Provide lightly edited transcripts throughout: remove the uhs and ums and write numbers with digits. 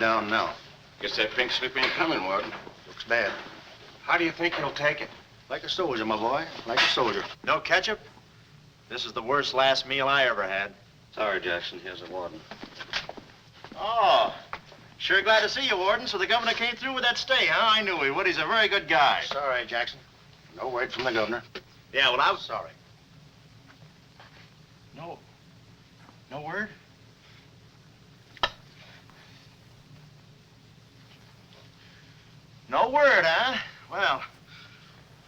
down now. Guess that pink slip ain't coming, Warden. Looks bad. How do you think he'll take it? Like a soldier, my boy. Like a soldier. No ketchup? This is the worst last meal I ever had. Sorry, Jackson. Here's the warden. Oh, sure glad to see you, Warden. So the governor came through with that stay, huh? I knew he would. He's a very good guy. Sorry, Jackson. No word from the governor. Yeah, well, I was sorry. No word? No word, huh? Well,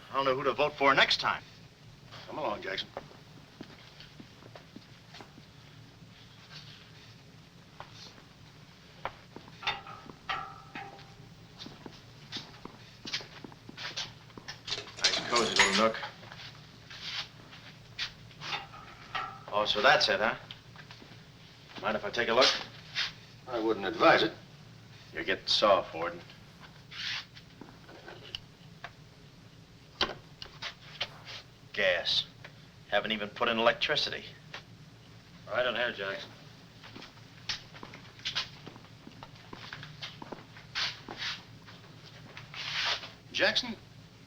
I don't know who to vote for next time. Come along, Jackson. Nice, cozy little nook. Oh, so that's it, huh? Mind if I take a look? I wouldn't advise it. You're getting soft, Warden. Gas. Haven't even put in electricity. Right on here, Jackson. Jackson,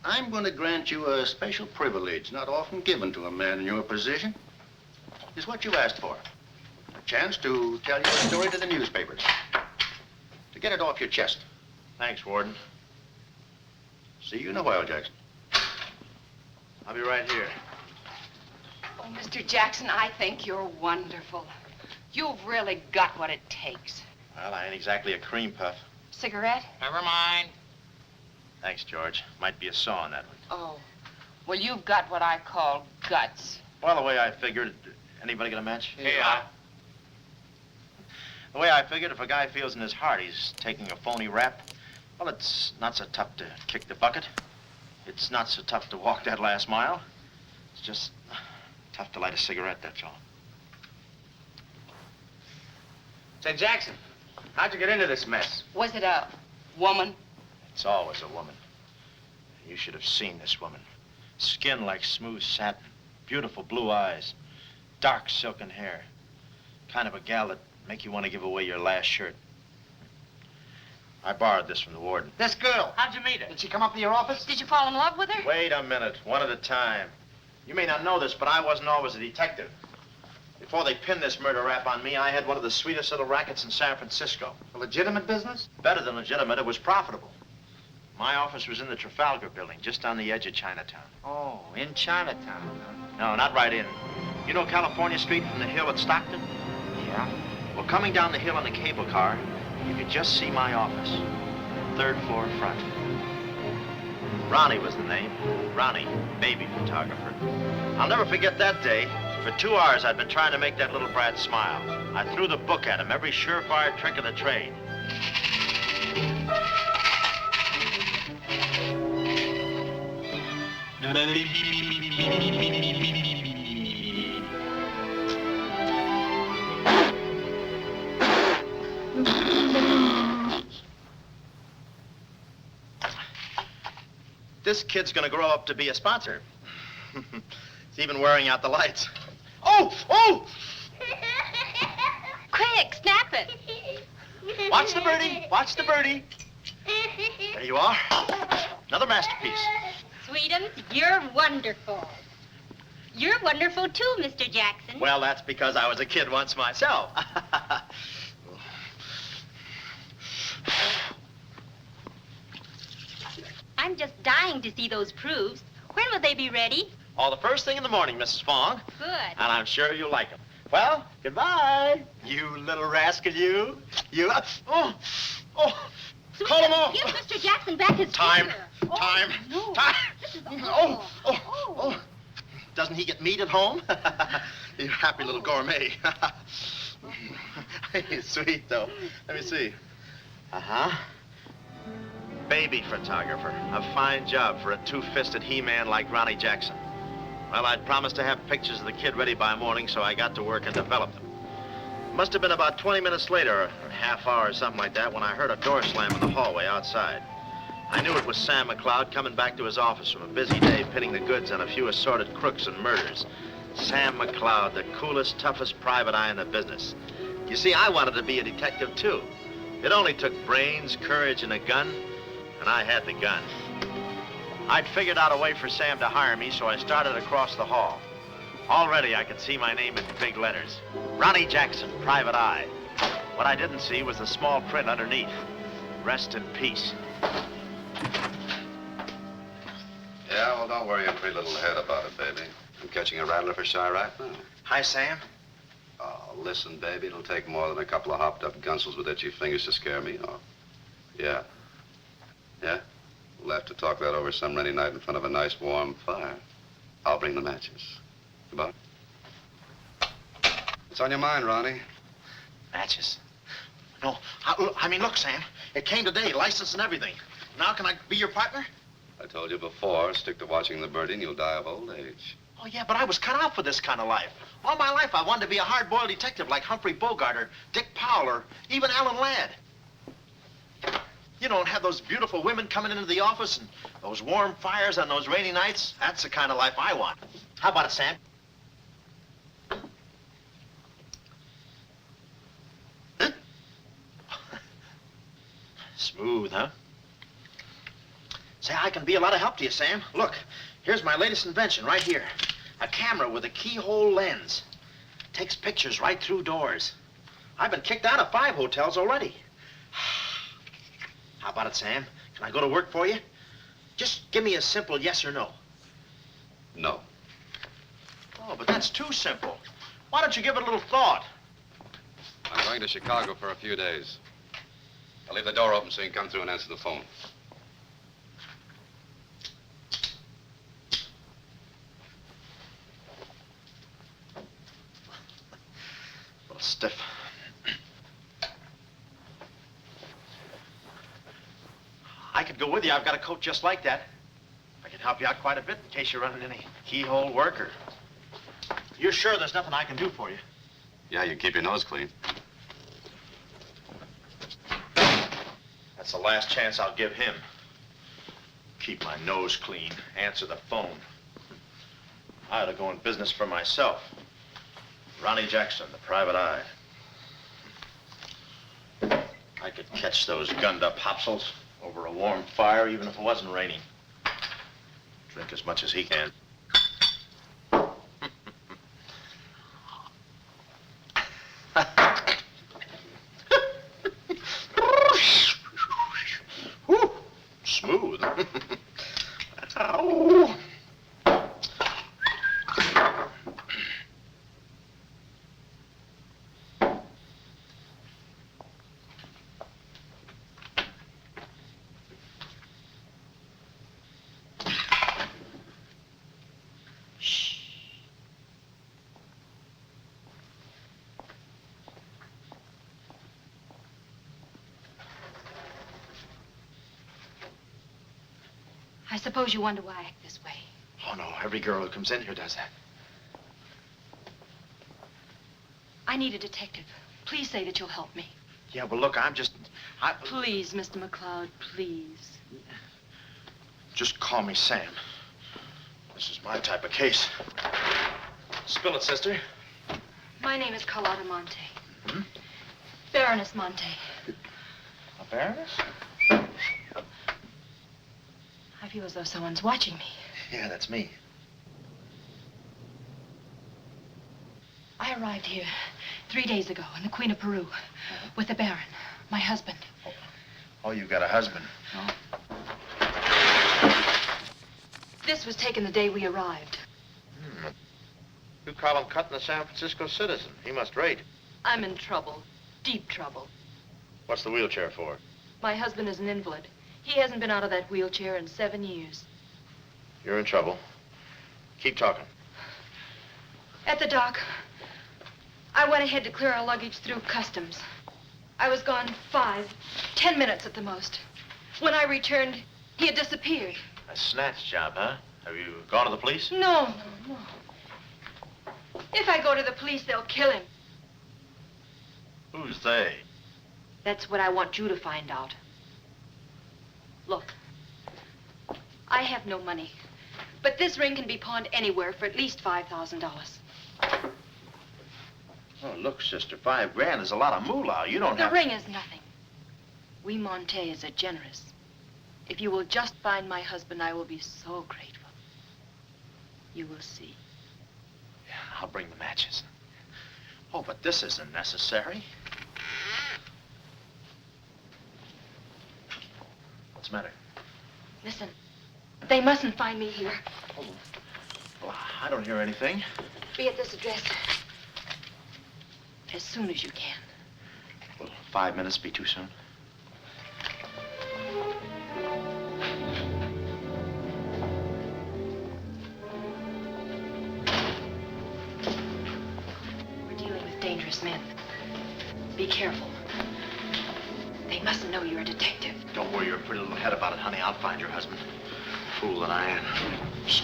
I'm going to grant you a special privilege not often given to a man in your position. It's what you asked for. A chance to tell your story to the newspapers. To get it off your chest. Thanks, Warden. See you in a while, Jackson. I'll be right here. Oh, Mr. Jackson, I think you're wonderful. You've really got what it takes. Well, I ain't exactly a cream puff. Cigarette? Never mind. Thanks, George. Might be a saw in that one. Oh, well, you've got what I call guts. Well, the way I figured... Anybody got a match? Yeah. The way I figured, if a guy feels in his heart he's taking a phony rap, well, it's not so tough to kick the bucket. It's not so tough to walk that last mile. It's just tough to light a cigarette, that's all. Say, Jackson, how'd you get into this mess? Was it a woman? It's always a woman. You should have seen this woman. Skin like smooth satin, beautiful blue eyes, dark silken hair. Kind of a gal that'd make you want to give away your last shirt. I borrowed this from the warden. This girl, how'd you meet her? Did she come up to your office? Did you fall in love with her? Wait a minute, one at a time. You may not know this, but I wasn't always a detective. Before they pinned this murder rap on me, I had one of the sweetest little rackets in San Francisco. A legitimate business? Better than legitimate, it was profitable. My office was in the Trafalgar building, just on the edge of Chinatown. Oh, in Chinatown. No, not right in. You know California Street from the hill at Stockton? Yeah. Well, coming down the hill in the cable car, you could just see my office. Third floor front. Ronnie was the name. Ronnie, baby photographer. I'll never forget that day. For 2 hours, I'd been trying to make that little brat smile. I threw the book at him, every surefire trick of the trade. This kid's gonna grow up to be a sponsor. He's even wearing out the lights. Oh! Oh! Quick, snap it. Watch the birdie. Watch the birdie. There you are. Another masterpiece. Sweetums, you're wonderful. You're wonderful too, Mr. Jackson. Well, that's because I was a kid once myself. I'm just dying to see those proofs. When will they be ready? Oh, the first thing in the morning, Mrs. Fong. Good. And I'm sure you'll like them. Well, goodbye. You little rascal, you. You. Oh. Sweetums, Call him off. give Mr. Jackson back his Time. finger. Time. No. Time. This is Oh. Doesn't he get meat at home? You happy little gourmet. He's sweet, though. Let me see. Uh-huh. Baby photographer. A fine job for a two-fisted he-man like Ronnie Jackson. Well, I'd promised to have pictures of the kid ready by morning, so I got to work and developed them. Must have been about 20 minutes later, or a half hour or something like that, when I heard a door slam in the hallway outside. I knew it was Sam McLeod coming back to his office from a busy day pinning the goods on a few assorted crooks and murders. Sam McLeod, the coolest, toughest private eye in the business. You see, I wanted to be a detective, too. It only took brains, courage, and a gun, and I had the gun. I'd figured out a way for Sam to hire me, so I started across the hall. Already I could see my name in big letters. Ronnie Jackson, Private Eye. What I didn't see was the small print underneath. Rest in peace. Yeah, well, don't worry your pretty little head about it, baby. I'm catching a rattler for shy right now. Hi, Sam. Oh, listen, baby, it'll take more than a couple of hopped-up gunsels with itchy fingers to scare me off. Yeah. Yeah? We'll have to talk that over some rainy night in front of a nice warm fire. I'll bring the matches. Goodbye. What's on your mind, Ronnie? Matches. No, I mean, look, Sam. It came today, license and everything. Now can I be your partner? I told you before, stick to watching the birdie and you'll die of old age. Oh, yeah, but I was cut out for this kind of life. All my life, I wanted to be a hard-boiled detective like Humphrey Bogart or Dick Powell or even Alan Ladd. You don't have those beautiful women coming into the office and those warm fires on those rainy nights. That's the kind of life I want. How about it, Sam? Huh? Smooth, huh? Say, I can be a lot of help to you, Sam. Look, here's my latest invention right here. A camera with a keyhole lens. Takes pictures right through doors. I've been kicked out of 5 hotels already. How about it, Sam? Can I go to work for you? Just give me a simple yes or no. No. Oh, but that's too simple. Why don't you give it a little thought? I'm going to Chicago for a few days. I'll leave the door open so you can come through and answer the phone. A little stiff. I could go with you. I've got a coat just like that. I can help you out quite a bit in case you're running any keyhole work or... You're sure there's nothing I can do for you? Yeah, you keep your nose clean. That's the last chance I'll give him. Keep my nose clean, answer the phone. I ought to go in business for myself. Ronnie Jackson, the Private Eye. I could catch those gunned-up hopsels over a warm fire, even if it wasn't raining. Drink as much as he can. Whew, smooth. Ow. I suppose you wonder why I act this way. Oh, no, every girl who comes in here does that. I need a detective. Please say that you'll help me. Yeah, well, look, Please, Mr. McCloud, please. Just call me Sam. This is my type of case. Spill it, sister. My name is Carlotta Montay. Hmm? Baroness Montay. A baroness? I feel as though someone's watching me. Yeah, that's me. I arrived here 3 days ago in the Queen of Peru with the Baron, my husband. Oh, you've got a husband. This was taken the day we arrived. You call him cutting a San Francisco citizen. He must rate. I'm in trouble, deep trouble. What's the wheelchair for? My husband is an invalid. He hasn't been out of that wheelchair in 7 years. You're in trouble. Keep talking. At the dock, I went ahead to clear our luggage through customs. I was gone 5, 10 minutes at the most. When I returned, he had disappeared. A snatch job, huh? Have you gone to the police? No. If I go to the police, they'll kill him. Who's they? That's what I want you to find out. Look, I have no money, but this ring can be pawned anywhere for at least $5,000. Oh, look, sister, $5 grand is a lot of moolah. You don't The have... ring is nothing. We Montays are generous. If you will just find my husband, I will be so grateful. You will see. Yeah, I'll bring the matches. Oh, but this isn't necessary. What's the matter? Listen, they mustn't find me here. Oh, well, I don't hear anything. Be at this address as soon as you can. Will 5 minutes be too soon? We're dealing with dangerous men. Be careful. They mustn't know you're a detective. Don't worry your pretty little head about it, honey. I'll find your husband. Fool that I am. Shh.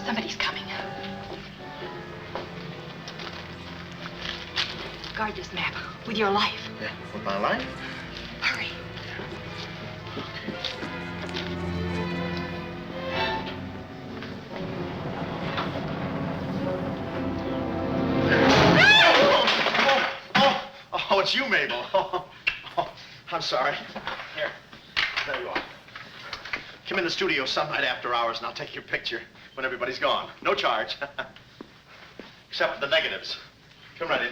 Somebody's coming. Guard this map with your life. Yeah, with my life? Hurry. Oh, it's you, Mabel. Oh, I'm sorry. Here, there you are. Come in the studio some night after hours, and I'll take your picture when everybody's gone. No charge. Except for the negatives. Come right in.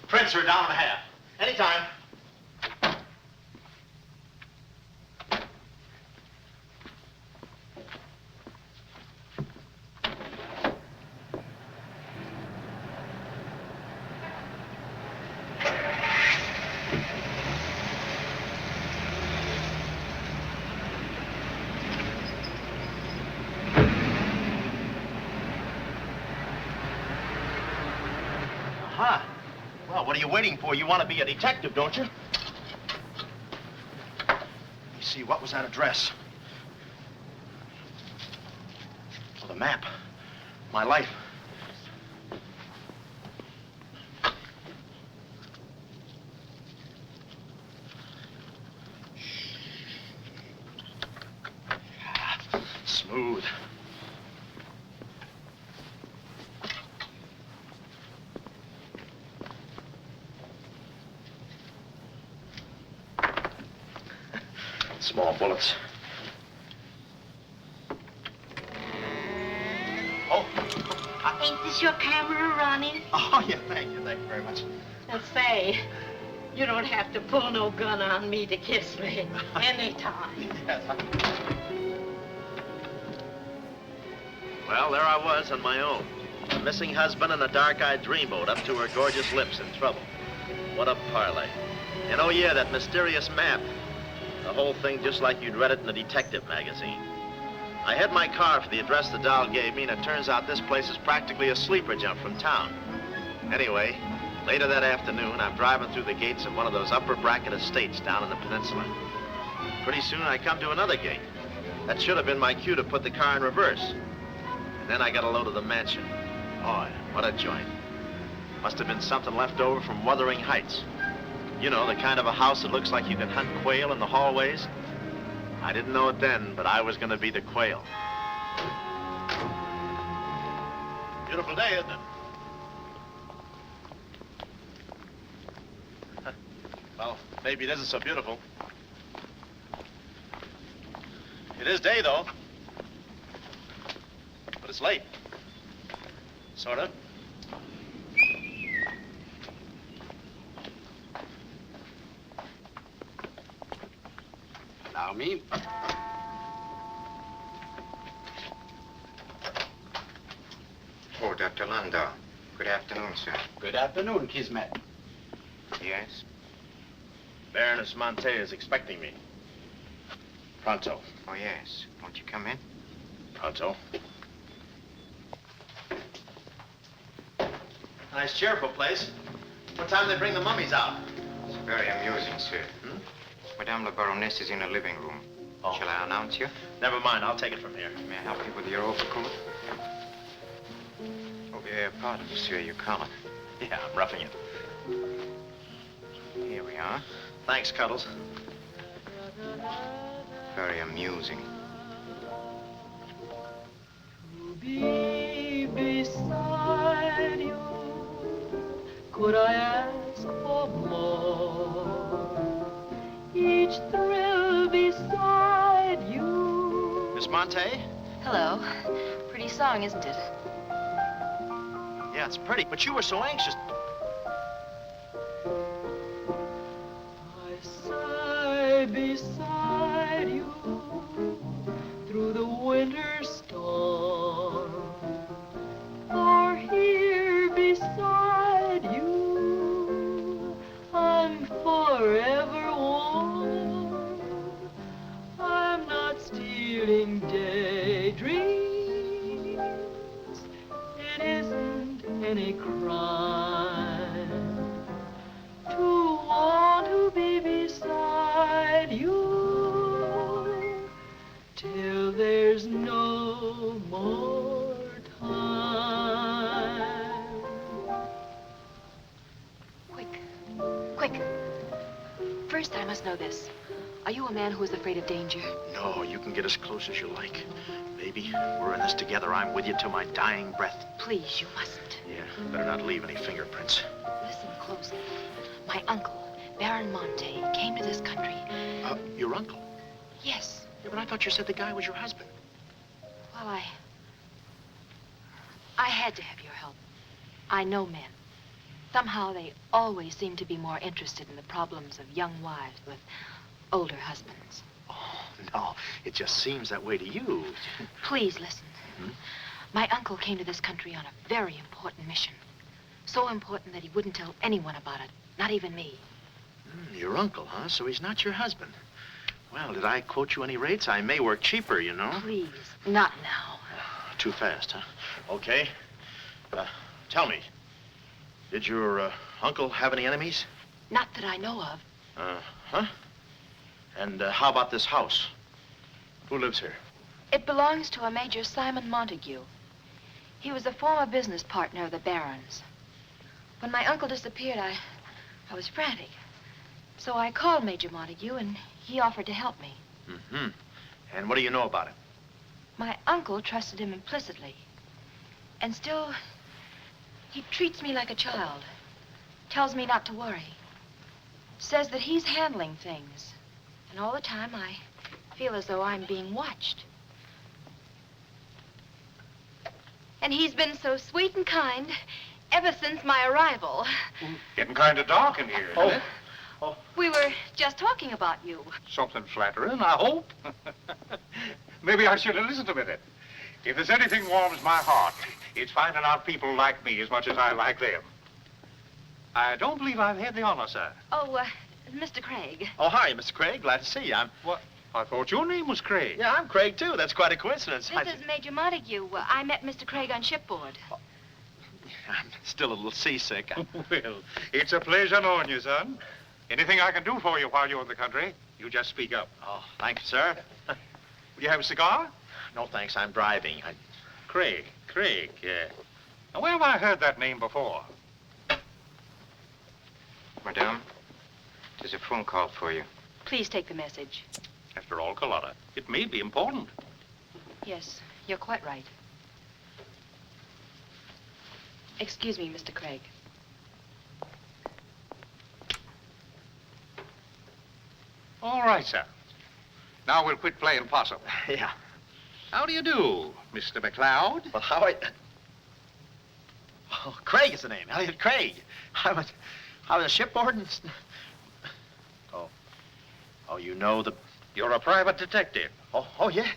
Prints are $1.50. Anytime. Aha. Well, what are you waiting for? You want to be a detective, don't you? Let me see, what was that address? Oh, the map. My life. Smooth. Small bullets. Oh. Ain't this your camera, Ronnie? Oh, yeah, thank you very much. And say, you don't have to pull no gun on me to kiss me anytime. Yes. Well, there I was on my own. A missing husband and a dark-eyed dreamboat up to her gorgeous lips in trouble. What a parlay. And oh yeah, that mysterious map. The whole thing just like you'd read it in a detective magazine. I had my car for the address the doll gave me, and it turns out this place is practically a sleeper jump from town. Anyway, later that afternoon, I'm driving through the gates of one of those upper bracket estates down in the peninsula. Pretty soon, I come to another gate. That should have been my cue to put the car in reverse. And then I got a load of the mansion. Oh, what a joint. Must have been something left over from Wuthering Heights. You know, the kind of a house that looks like you can hunt quail in the hallways. I didn't know it then, but I was going to be the quail. Beautiful day, isn't it? Well, maybe it isn't so beautiful. It is day, though. But it's late. Sort of. Allow me. Oh, Dr. Landau. Good afternoon, sir. Good afternoon, Kismet. Yes? Baroness Montay is expecting me. Pronto. Oh, yes. Won't you come in? Pronto. Nice, cheerful place. What time do they bring the mummies out? It's very amusing, sir. Hmm? Madame la Baroness is in her living room. Oh. Shall I announce you? Never mind, I'll take it from here. May I help you with your overcoat? Oh, pardon, monsieur, your collar. Yeah, I'm roughing it. Here we are. Thanks, Cuddles. Very amusing. To be beside you, could I ask for more? thrill beside you. Miss Montay? Hello. Pretty song, isn't it? Yeah, it's pretty, but you were so anxious. I sigh beside you through the winter storm. For here beside you, I'm forever warm. I'm not stealing daydreams. It isn't any crime to want to be beside you till there's no more time. Quick. First, I must know this. Are you a man who is afraid of danger? No, you can get as close as you like. Baby, we're in this together. I'm with you till my dying breath. Please, you mustn't. Yeah, better not leave any fingerprints. Listen closely. My uncle, Baron Montay, came to this country. Your uncle? Yes. Yeah, but I thought you said the guy was your husband. Well, I had to have your help. I know men. Somehow they always seem to be more interested in the problems of young wives with older husbands. Oh, no, it just seems that way to you. Please listen. My uncle came to this country on a very important mission. So important that he wouldn't tell anyone about it, not even me. Your uncle, huh? So he's not your husband. Well, did I quote you any rates? I may work cheaper, you know. Please, not now. Too fast, huh? Okay. Tell me, did your uncle have any enemies? Not that I know of. Huh? And how about this house? Who lives here? It belongs to a Major Simon Montague. He was a former business partner of the Baron's. When my uncle disappeared, I was frantic. So I called Major Montague, and he offered to help me. Mm-hmm. And what do you know about him? My uncle trusted him implicitly. And still, he treats me like a child. Tells me not to worry. Says that he's handling things. And all the time, I feel as though I'm being watched. And he's been so sweet and kind ever since my arrival. Getting kind of dark in here, isn't it? We were just talking about you. Something flattering, I hope. Maybe I should have listened a minute. If there's anything warms my heart, it's finding out people like me as much as I like them. I don't believe I've had the honor, sir. Oh, Mr. Craig. Oh, hi, Mr. Craig. Glad to see you. What? I thought your name was Craig. Yeah, I'm Craig, too. That's quite a coincidence. This is Major Montague. I met Mr. Craig on shipboard. I'm still a little seasick. Well, it's a pleasure knowing you, son. Anything I can do for you while you're in the country, you just speak up. Oh, thank you, sir. Will you have a cigar? No, thanks. I'm driving. Craig, yeah. Now, where have I heard that name before? Madame, there's a phone call for you. Please take the message. After all, Carlotta, it may be important. Yes, you're quite right. Excuse me, Mr. Craig. All right, sir. Now we'll quit playing possum. Yeah. How do you do, Mr. McLeod? Well, how Oh, Craig is the name. Elliott Craig. I was shipboard and... Oh, you know the... You're a private detective. Oh, yeah.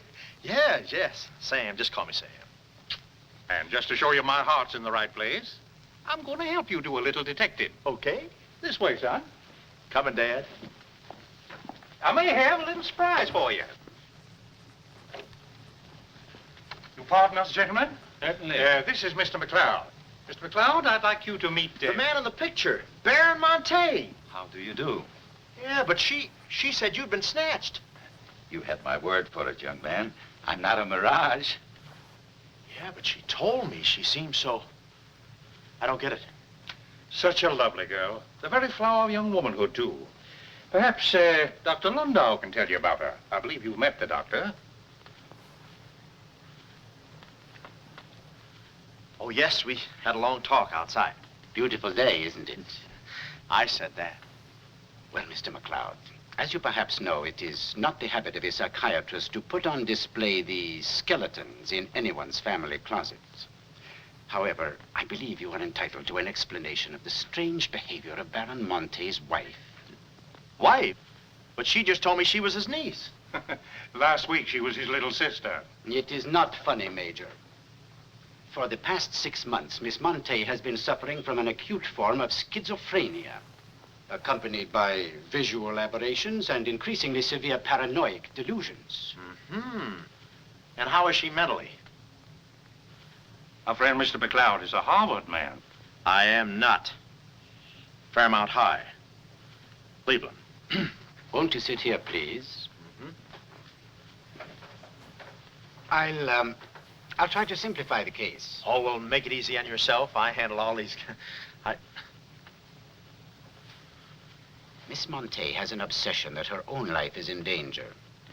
Yes. Sam, just call me Sam. And just to show you my heart's in the right place, I'm going to help you do a little detective. Okay. This way, son. Coming, Dad. I may have a little surprise for you. You pardon us, gentlemen? Certainly. This is Mr. McLeod. Mr. McLeod, I'd like you to meet... The man in the picture, Baron Montay. How do you do? Yeah, but she said you'd been snatched. You had my word for it, young man. I'm not a mirage. Yeah, but she told me she seemed so... I don't get it. Such a lovely girl. The very flower of young womanhood, too. Perhaps Dr. Landau can tell you about her. I believe you've met the doctor. Oh, yes, we had a long talk outside. Beautiful day, isn't it? I said that. Well, Mr. McLeod, As you perhaps know, it is not the habit of a psychiatrist to put on display the skeletons in anyone's family closets. However, I believe you are entitled to an explanation of the strange behavior of Baron Montay's wife. Wife? But she just told me she was his niece. Last week, she was his little sister. It is not funny, Major. For the past 6 months, Miss Montay has been suffering from an acute form of schizophrenia, accompanied by visual aberrations and increasingly severe paranoid delusions. And how is she mentally? Our friend Mr. McLeod is a Harvard man. I am not. Fairmount High. Cleveland. Won't you sit here, please? I'll try to simplify the case. Oh, well, make it easy on yourself. I handle all these... Miss Montay has an obsession that her own life is in danger.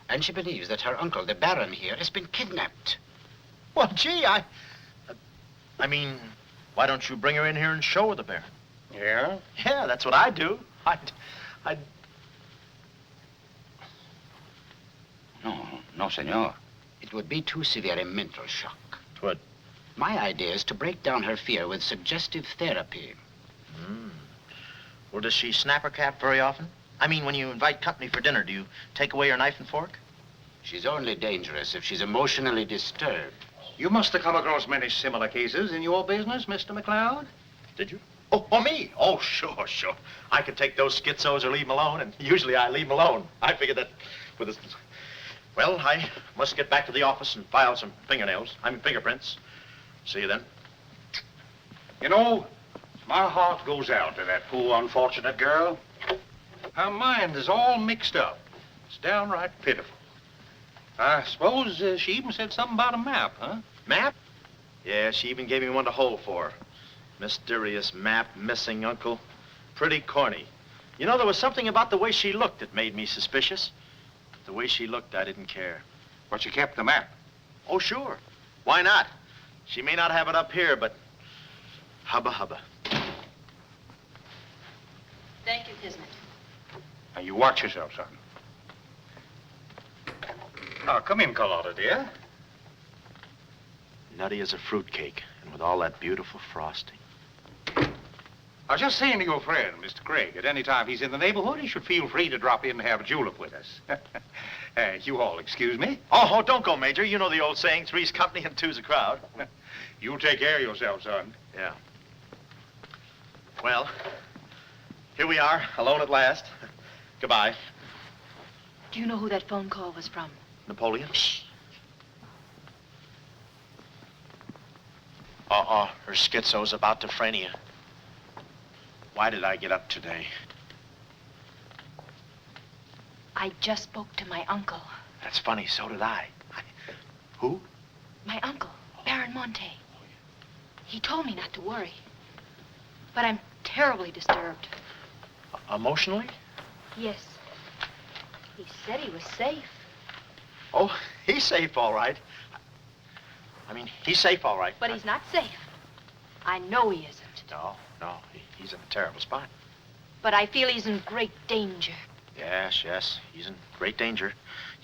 And she believes that her uncle, the Baron here, has been kidnapped. Well, gee, I mean, why don't you bring her in here and show her the Baron? Yeah? Yeah, that's what I'd do. I'd... No, senor. It would be too severe a mental shock. Twould. My idea is to break down her fear with suggestive therapy. Well, does she snap her cap very often? I mean, when you invite company for dinner, do you take away her knife and fork? She's only dangerous if she's emotionally disturbed. You must have come across many similar cases in your business, Mr. McLeod. Did you? Oh, me? Oh, sure. I could take those schizos or leave them alone, and usually I leave them alone. I figured that with this... Well, I must get back to the office and file some fingerprints. See you then. You know, my heart goes out to that poor, unfortunate girl. Her mind is all mixed up. It's downright pitiful. I suppose she even said something about a map, huh? Map? Yeah, she even gave me one to hold for. Mysterious map, missing uncle. Pretty corny. You know, there was something about the way she looked that made me suspicious. The way she looked, I didn't care. But she kept the map. Oh, sure. Why not? She may not have it up here, but hubba. Thank you, Kismet. Now, you watch yourself, son. Now, come in, Carlotta, dear. Nutty as a fruitcake, and with all that beautiful frosting. I was just saying to your friend, Mr. Craig, at any time he's in the neighborhood, he should feel free to drop in and have a julep with us. You all excuse me? Oh, don't go, Major. You know the old saying, three's company and two's a crowd. You take care of yourself, son. Yeah. Well, here we are, alone at last. Goodbye. Do you know who that phone call was from? Napoleon? Shh. Her schizo's about to frania. Why did I get up today? I just spoke to my uncle. That's funny, so did I. Who? My uncle, Baron Montay. He told me not to worry. But I'm terribly disturbed. Emotionally? Yes. He said he was safe. Oh, he's safe, all right. I mean, he's safe, all right. But he's not safe. I know he isn't. No, he's in a terrible spot. But I feel he's in great danger. Yes, he's in great danger.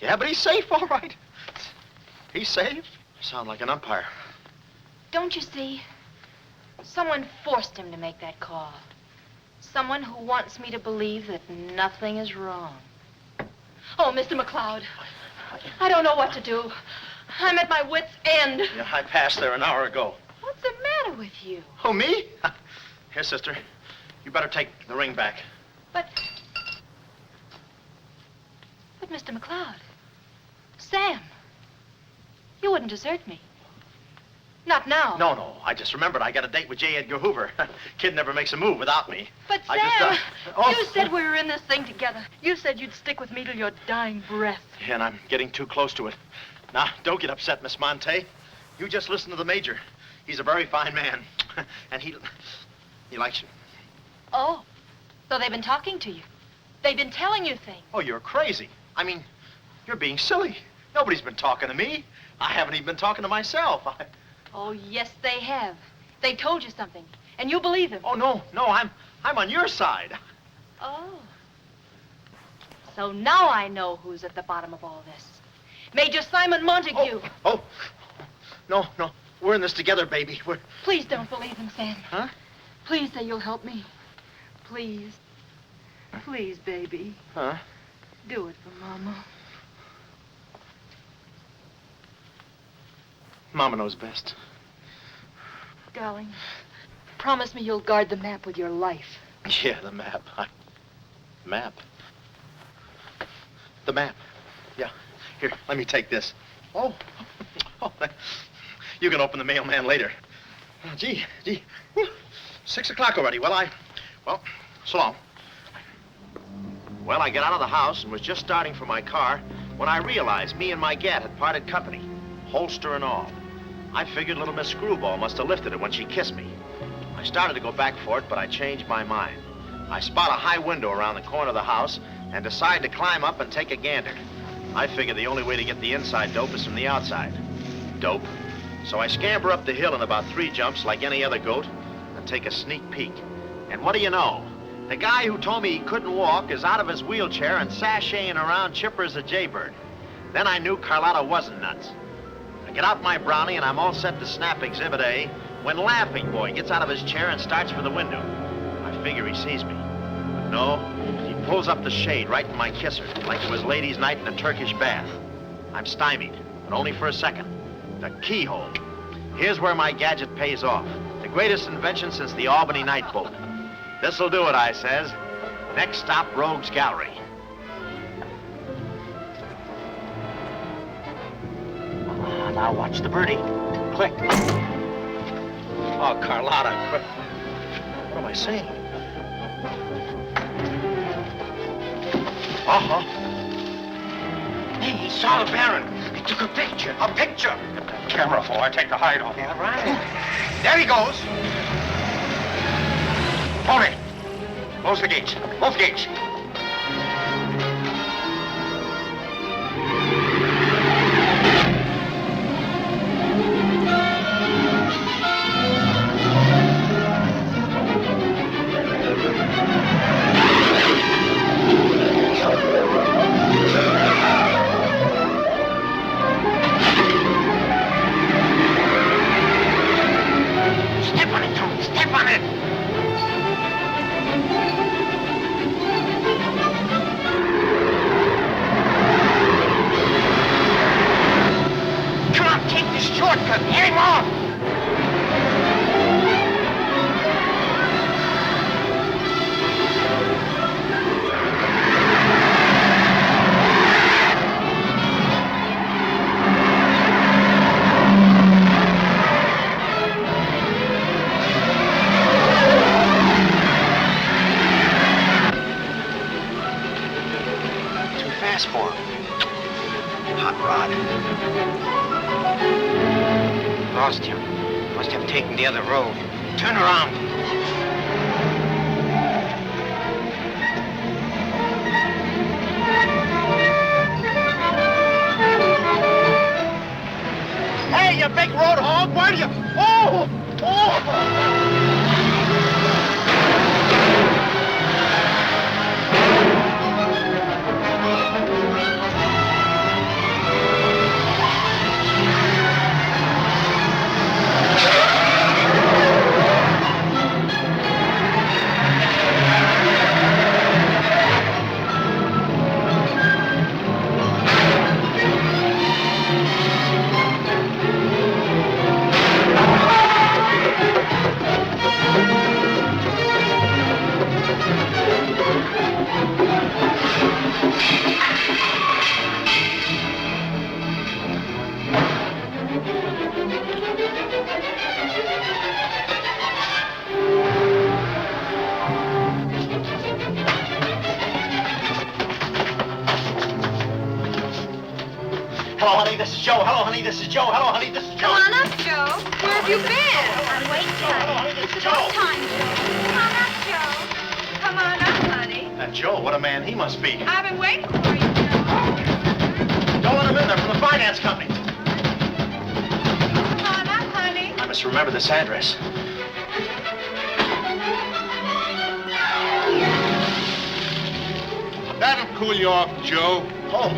Yeah, but he's safe, all right. He's safe. Sound like an umpire. Don't you see? Someone forced him to make that call. Someone who wants me to believe that nothing is wrong. Oh, Mr. McLeod, I don't know what to do. I'm at my wit's end. Yeah, I passed there an hour ago. What's the matter with you? Oh, me? Here, sister. You better take the ring back. But Mr. McLeod, Sam, you wouldn't desert me. Not now. No. I just remembered I got a date with J. Edgar Hoover. Kid never makes a move without me. But Sam, you said we were in this thing together. You said you'd stick with me till your dying breath. Yeah, and I'm getting too close to it. Now, don't get upset, Miss Montay. You just listen to the Major. He's a very fine man. And he likes you. Oh, so they've been talking to you. They've been telling you things. Oh, you're crazy. I mean, you're being silly. Nobody's been talking to me. I haven't even been talking to myself. Oh, yes, they have. They told you something, and you believe them. Oh, no, I'm on your side. Oh. So now I know who's at the bottom of all this. Major Simon Montague. Oh. No. We're in this together, baby. Please don't believe him, Sam. Huh? Please say you'll help me. Please. Please, baby. Huh? Do it for Mama. Mama knows best. Darling, promise me you'll guard the map with your life. Yeah, the map. Map? The map. Yeah. Here, let me take this. Oh. You can open the mailman later. Oh, gee. Whew. 6 o'clock already. Well, so long. Well, I got out of the house and was just starting for my car when I realized me and my gat had parted company, holster and all. I figured little Miss Screwball must have lifted it when she kissed me. I started to go back for it, but I changed my mind. I spot a high window around the corner of the house and decide to climb up and take a gander. I figured the only way to get the inside dope is from the outside. Dope. So I scamper up the hill in about 3 jumps like any other goat and take a sneak peek. And what do you know? The guy who told me he couldn't walk is out of his wheelchair and sashaying around chipper as a jaybird. Then I knew Carlotta wasn't nuts. I get out my brownie and I'm all set to snap Exhibit A when Laughing Boy gets out of his chair and starts for the window. I figure he sees me. But no, he pulls up the shade right in my kisser, like it was ladies' night in a Turkish bath. I'm stymied, but only for a second. The keyhole. Here's where my gadget pays off. The greatest invention since the Albany night boat. This'll do it, I says. Next stop, Rogue's Gallery. Now watch the birdie. Click. Oh, Carlotta, what am I saying? Uh-huh. Hey, he saw the Baron. He took a picture. A picture? Get that camera full. I take the hide off. Yeah, right. There he goes. Hold it. Close the gates. Both gates. Step on it, Tony. Step on it. Come on, take this shortcut. Get him off. Too fast for him. Hot rod. Lost him. Must have taken the other road. Turn around. Hey, you big road hog, where do you... Oh! Hello, honey, this is Joe. Hello, honey, this is Joe. Hello, honey, this is Joe. Come on up, Joe. Where have you been? I'm waiting, Hello, honey. honey, this It's is about Joe. time, Joe. Come on up, Joe. Come on up, honey. That Joe, what a man he must be. I've been waiting for you, Joe. Don't let him in there from the finance company. Come on up, honey. I must remember this address. Madam, cool you off, Joe. Oh.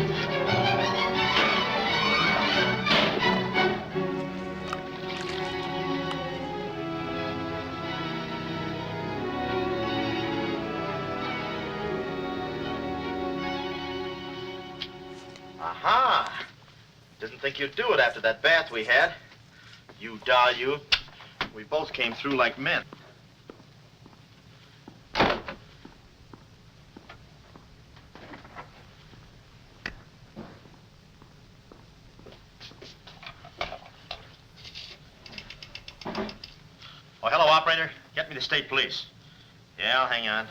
Aha! Didn't think you'd do it after that bath we had. You doll, you. We both came through like men. Oh, hello, operator. Get me the state police. Yeah, I'll hang on.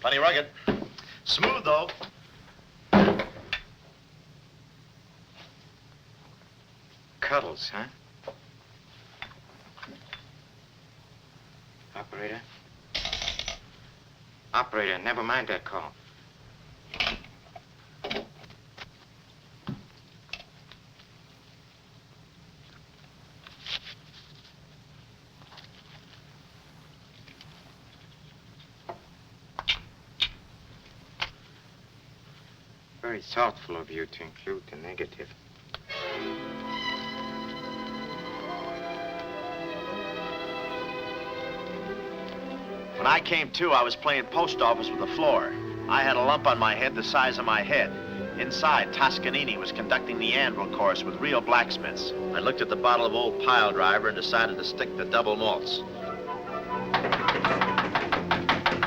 Plenty rugged. Smooth, though. Cuddles, huh? Operator? Operator, never mind that call. Very thoughtful of you to include the negative. When I came to, I was playing post office with the floor. I had a lump on my head the size of my head. Inside, Toscanini was conducting the anvil course with real blacksmiths. I looked at the bottle of old pile driver and decided to stick the double malts.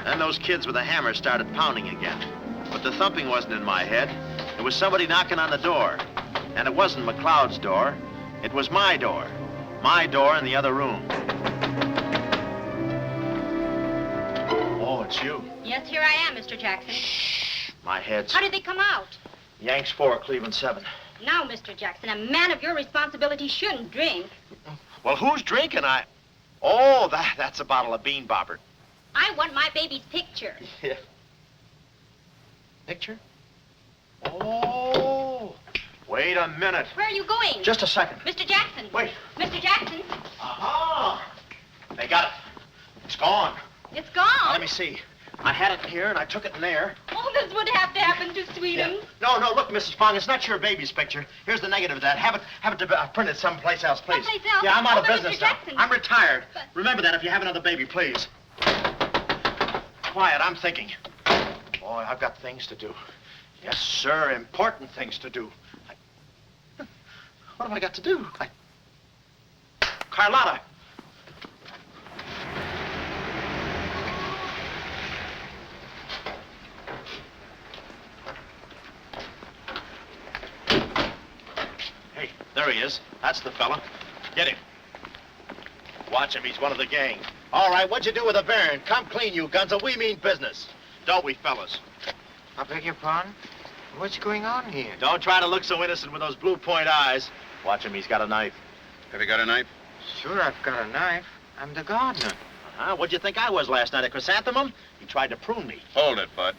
Then those kids with a hammer started pounding again. But the thumping wasn't in my head. It was somebody knocking on the door. And it wasn't McLeod's door. It was my door. My door in the other room. Oh, it's you. Yes, here I am, Mr. Jackson. My head's... How did they come out? Yanks 4, Cleveland 7. Now, Mr. Jackson, a man of your responsibility shouldn't drink. Well, who's drinking? Oh, that's a bottle of Bean Bobber. I want my baby's picture. Yeah. Picture? Oh. Wait a minute. Where are you going? Just a second. Mr. Jackson. Wait. Mr. Jackson. Aha! They got it. It's gone. It's gone. Now, let me see. I had it here, and I took it in there. Oh, this would have to happen to Sweetums. Yeah. No, look, Mrs. Fong, it's not your baby's picture. Here's the negative of that. Have it printed someplace else, please. Someplace else? Yeah, I'm out of but business Mr. now. Jackson. I'm retired. But... Remember that if you have another baby, please. Quiet, I'm thinking. Boy, I've got things to do. Yes, sir, important things to do. What have I got to do? Carlotta. Hey, there he is. That's the fella. Get him. Watch him. He's one of the gang. All right, what'd you do with the Baron? Come clean, you gunzo. We mean business. Don't we, fellas? I beg your pardon? What's going on here? Don't try to look so innocent with those blue point eyes. Watch him. He's got a knife. Have you got a knife? Sure, I've got a knife. I'm the gardener. Uh-huh. What'd you think I was last night, a chrysanthemum? He tried to prune me. Hold it, Bud.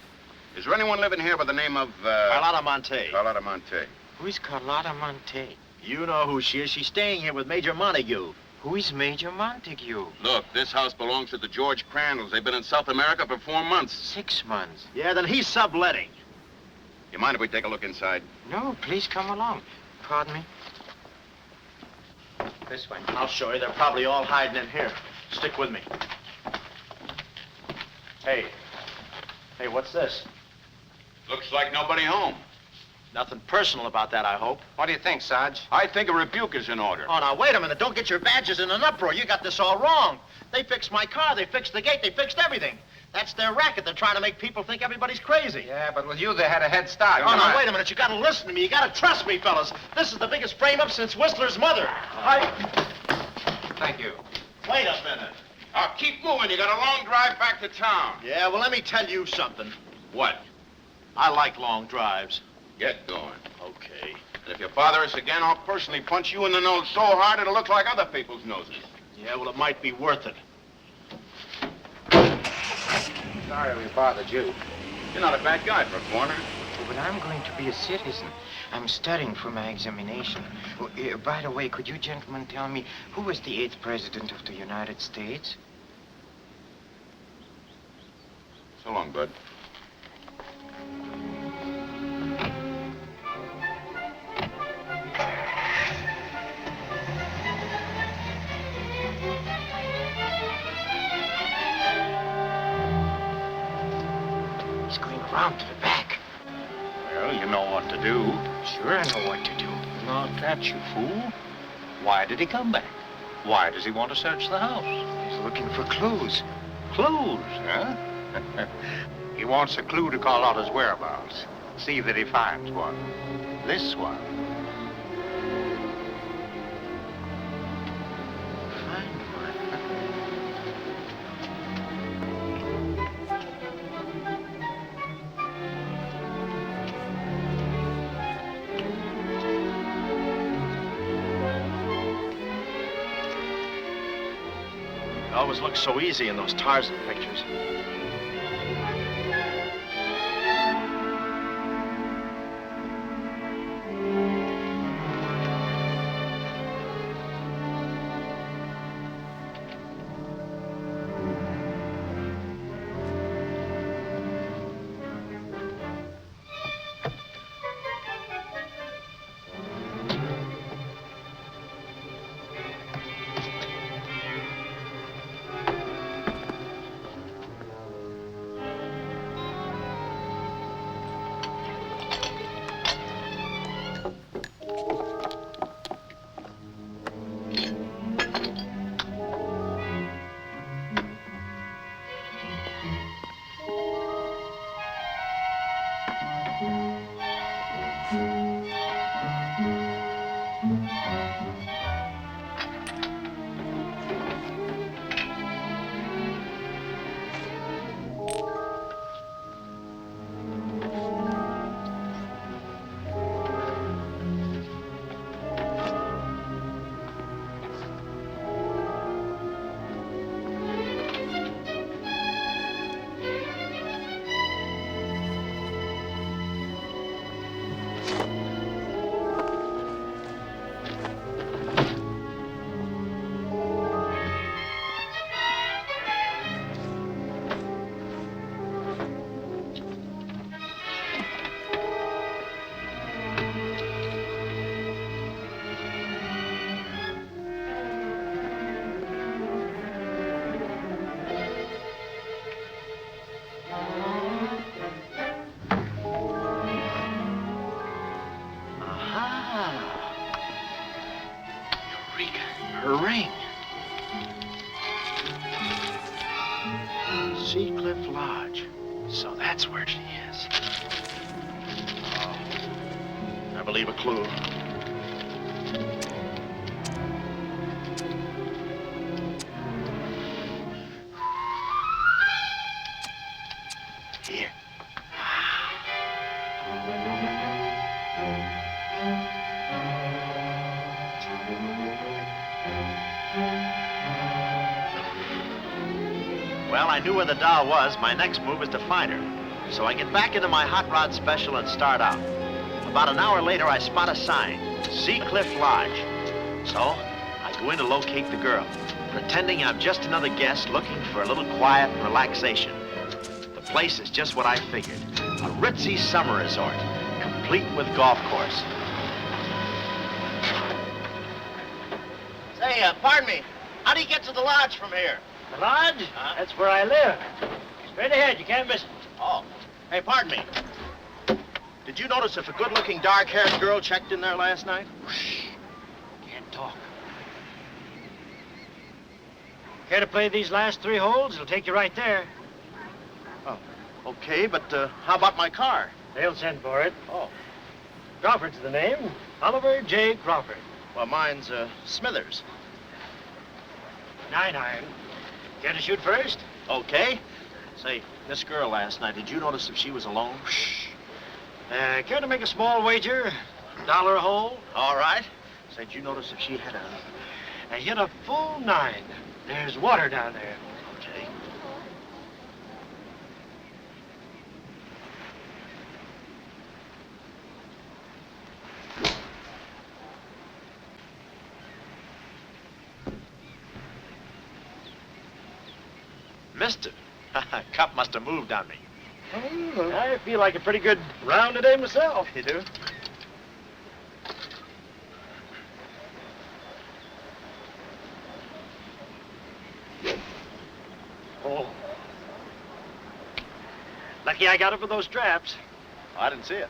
Is there anyone living here by the name of, Carlotta Montay. Carlotta Montay. Who's Carlotta Montay? You know who she is. She's staying here with Major Montague. Who is Major Montague? Look, this house belongs to the George Crandalls. They've been in South America for 4 months. 6 months. Yeah, then he's subletting. You mind if we take a look inside? No, please come along. Pardon me. This way. I'll show you. They're probably all hiding in here. Stick with me. Hey, what's this? Looks like nobody home. Nothing personal about that, I hope. What do you think, Sarge? I think a rebuke is in order. Oh, now, wait a minute. Don't get your badges in an uproar. You got this all wrong. They fixed my car. They fixed the gate. They fixed everything. That's their racket. They're trying to make people think everybody's crazy. Yeah, but with you, they had a head start. Oh, now, wait a minute. You gotta listen to me. You gotta trust me, fellas. This is the biggest frame-up since Whistler's mother. Thank you. Wait a minute. Keep moving. You got a long drive back to town. Yeah, well, let me tell you something. What? I like long drives. Get going. Okay. And if you bother us again, I'll personally punch you in the nose so hard it'll look like other people's noses. Yeah, well, it might be worth it. Sorry we bothered you. You're not a bad guy for a foreigner. but I'm going to be a citizen. I'm studying for my examination. Oh, by the way, could you gentlemen tell me who was the 8th president of the United States? So long, Bud. He's going around to the back. Well, you know what to do. Sure, I know what to do. Not that, you fool. Why did he come back? Why does he want to search the house? He's looking for clues. Clues, huh? He wants a clue to Carlotta's whereabouts. See that he finds one. This one. Find one. It always looks so easy in those Tarzan pictures. Her ring. Seacliff Lodge. So that's where she is. Oh, I believe a clue. Here. Well, I knew where the doll was. My next move is to find her. So I get back into my hot rod special and start out. About an hour later, I spot a sign, Seacliff Lodge. So I go in to locate the girl, pretending I'm just another guest looking for a little quiet and relaxation. The place is just what I figured, a ritzy summer resort, complete with golf course. Say, pardon me, how do you get to the lodge from here? The lodge? That's where I live. Straight ahead, you can't miss it. Oh, hey, pardon me. Did you notice if a good-looking, dark-haired girl checked in there last night? Shh. Can't talk. Care to play these last 3 holes? It'll take you right there. Oh, okay, but how about my car? They'll send for it. Oh. Crawford's the name. Oliver J. Crawford. Well, mine's Smithers. 9-iron. Care to shoot first? Okay. Say, this girl last night, did you notice if she was alone? Shh. Care to make a small wager? $1 a hole? All right. Say, did you notice if she had I hit a full 9. There's water down there. Okay. Mister. Cup must have moved on me. I feel like a pretty good round today myself. You do? Oh. Lucky I got it with those straps. Oh, I didn't see it.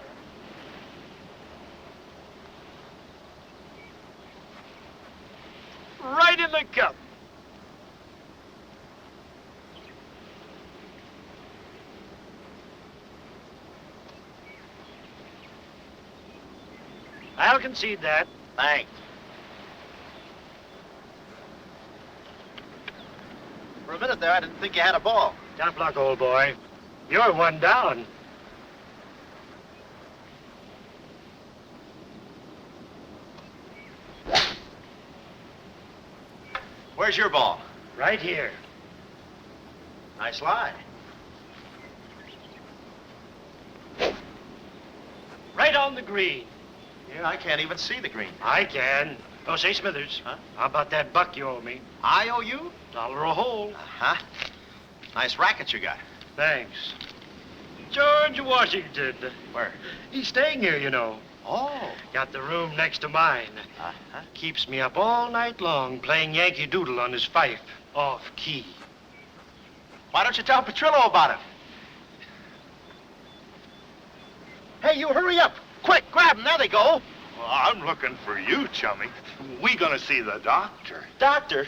Right in the cup. I'll concede that. Thanks. For a minute there, I didn't think you had a ball. Tough luck, old boy. You're one down. Where's your ball? Right here. Nice lie. Right on the green. Yeah, I can't even see the green. I can. Oh, say, Smithers. Huh? How about that buck you owe me? I owe you? $1 a hole. Uh-huh. Nice racket you got. Thanks. George Washington. Where? He's staying here, you know. Oh. Got the room next to mine. Uh-huh. Keeps me up all night long playing Yankee Doodle on his fife. Off key. Why don't you tell Petrillo about it? Hey, you hurry up. Quick, grab them. There they go. Well, I'm looking for you, chummy. We gonna see the doctor. Doctor?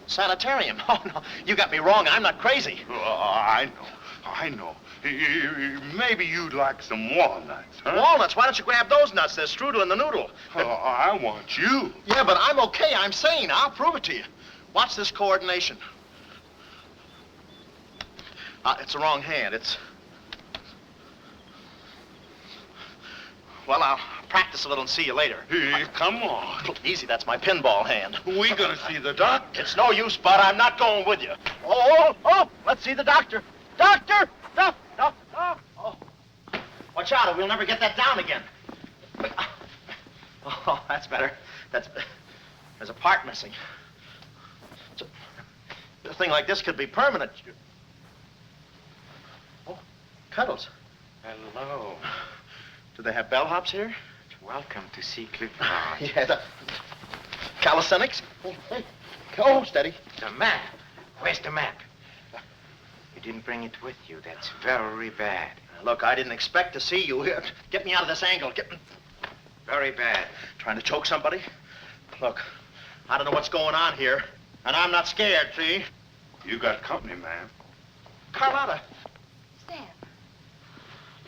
Sanatorium. Oh, no. You got me wrong. I'm not crazy. Oh, I know. Maybe you'd like some walnuts, huh? Walnuts? Why don't you grab those nuts? There's strudel in the noodle. Oh, I want you. Yeah, but I'm okay. I'm sane. I'll prove it to you. Watch this coordination. It's the wrong hand. It's... Well, I'll practice a little and see you later. Hey, come on. Easy, that's my pinball hand. We gonna see the doctor. It's no use, Bud. I'm not going with you. Oh, let's see the doctor. Doctor! No. Oh. Watch out, or we'll never get that down again. Oh, that's better. There's a part missing. A thing like this could be permanent. Oh, Cuddles. Hello. Do they have bellhops here? Welcome to see Clifford. Yeah, the calisthenics. Oh, steady. The map. Where's the map? You didn't bring it with you. That's very bad. Look, I didn't expect to see you here. Get me out of this angle. Get me. Very bad. Trying to choke somebody? Look, I don't know what's going on here, and I'm not scared, see? You got company, man. Carlotta. Sam.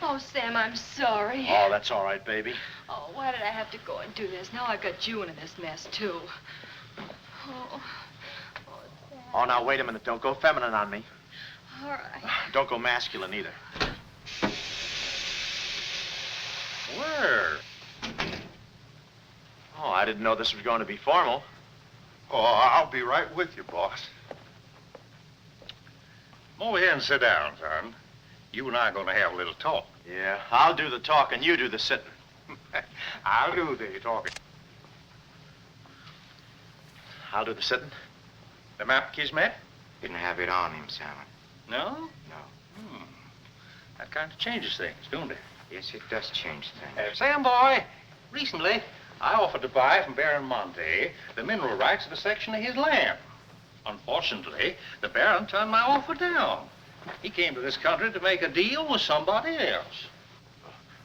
Oh, Sam, I'm sorry. Oh, that's all right, baby. Oh, why did I have to go and do this? Now I've got you into this mess, too. Oh, Sam. Oh, now, wait a minute. Don't go feminine on me. All right. Don't go masculine, either. Where? Oh, I didn't know this was going to be formal. Oh, I'll be right with you, boss. Come over here and sit down, son. You and I are going to have a little talk. Yeah, I'll do the talking, you do the sitting. I'll do the talking. I'll do the sitting. The map, Kismet? Didn't have it on him, Simon. No? No. That kind of changes things, don't it? Yes, it does change things. Sam, boy, recently I offered to buy from Baron Montay the mineral rights of a section of his land. Unfortunately, the Baron turned my offer down. He came to this country to make a deal with somebody else.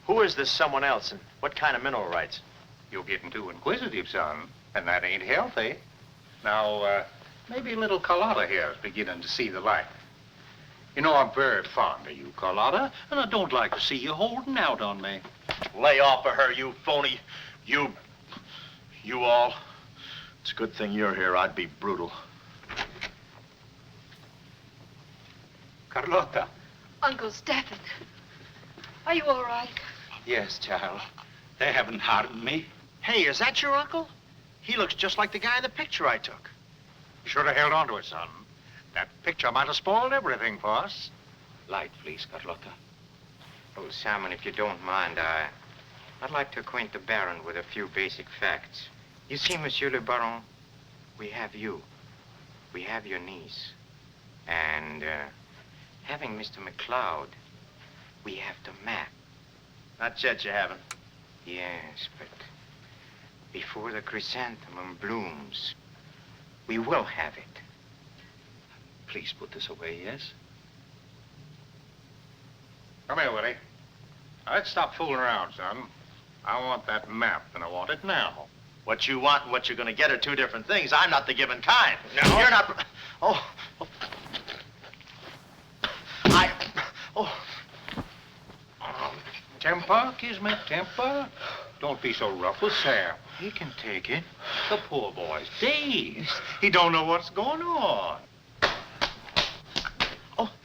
Who is this someone else, and what kind of mineral rights? You're getting too inquisitive, son, and that ain't healthy. Now, maybe little Carlotta here is beginning to see the light. You know, I'm very fond of you, Carlotta, and I don't like to see you holding out on me. Lay off of her, you phony. You all. It's a good thing you're here. I'd be brutal. Carlotta. Uncle Stephen. Are you all right? Yes, child. They haven't harmed me. Hey, is that your uncle? He looks just like the guy in the picture I took. You should have held on to it, son. That picture might have spoiled everything for us. Light, please, Carlotta. Oh, Simon, if you don't mind, I'd like to acquaint the Baron with a few basic facts. You see, Monsieur le Baron, we have you. We have your niece. And, having Mr. McLeod, we have the map. Not yet, you haven't. Yes, but before the chrysanthemum blooms, we will have it. Please put this away, yes? Come here, Willie. Let's stop fooling around, son. I want that map, and I want it now. What you want and what you're going to get are two different things. I'm not the given kind. No. You're not... Oh. Temper, Kismet, temper. Don't be so rough with Sam. He can take it. The poor boy's dazed. He don't know what's going on. Oh,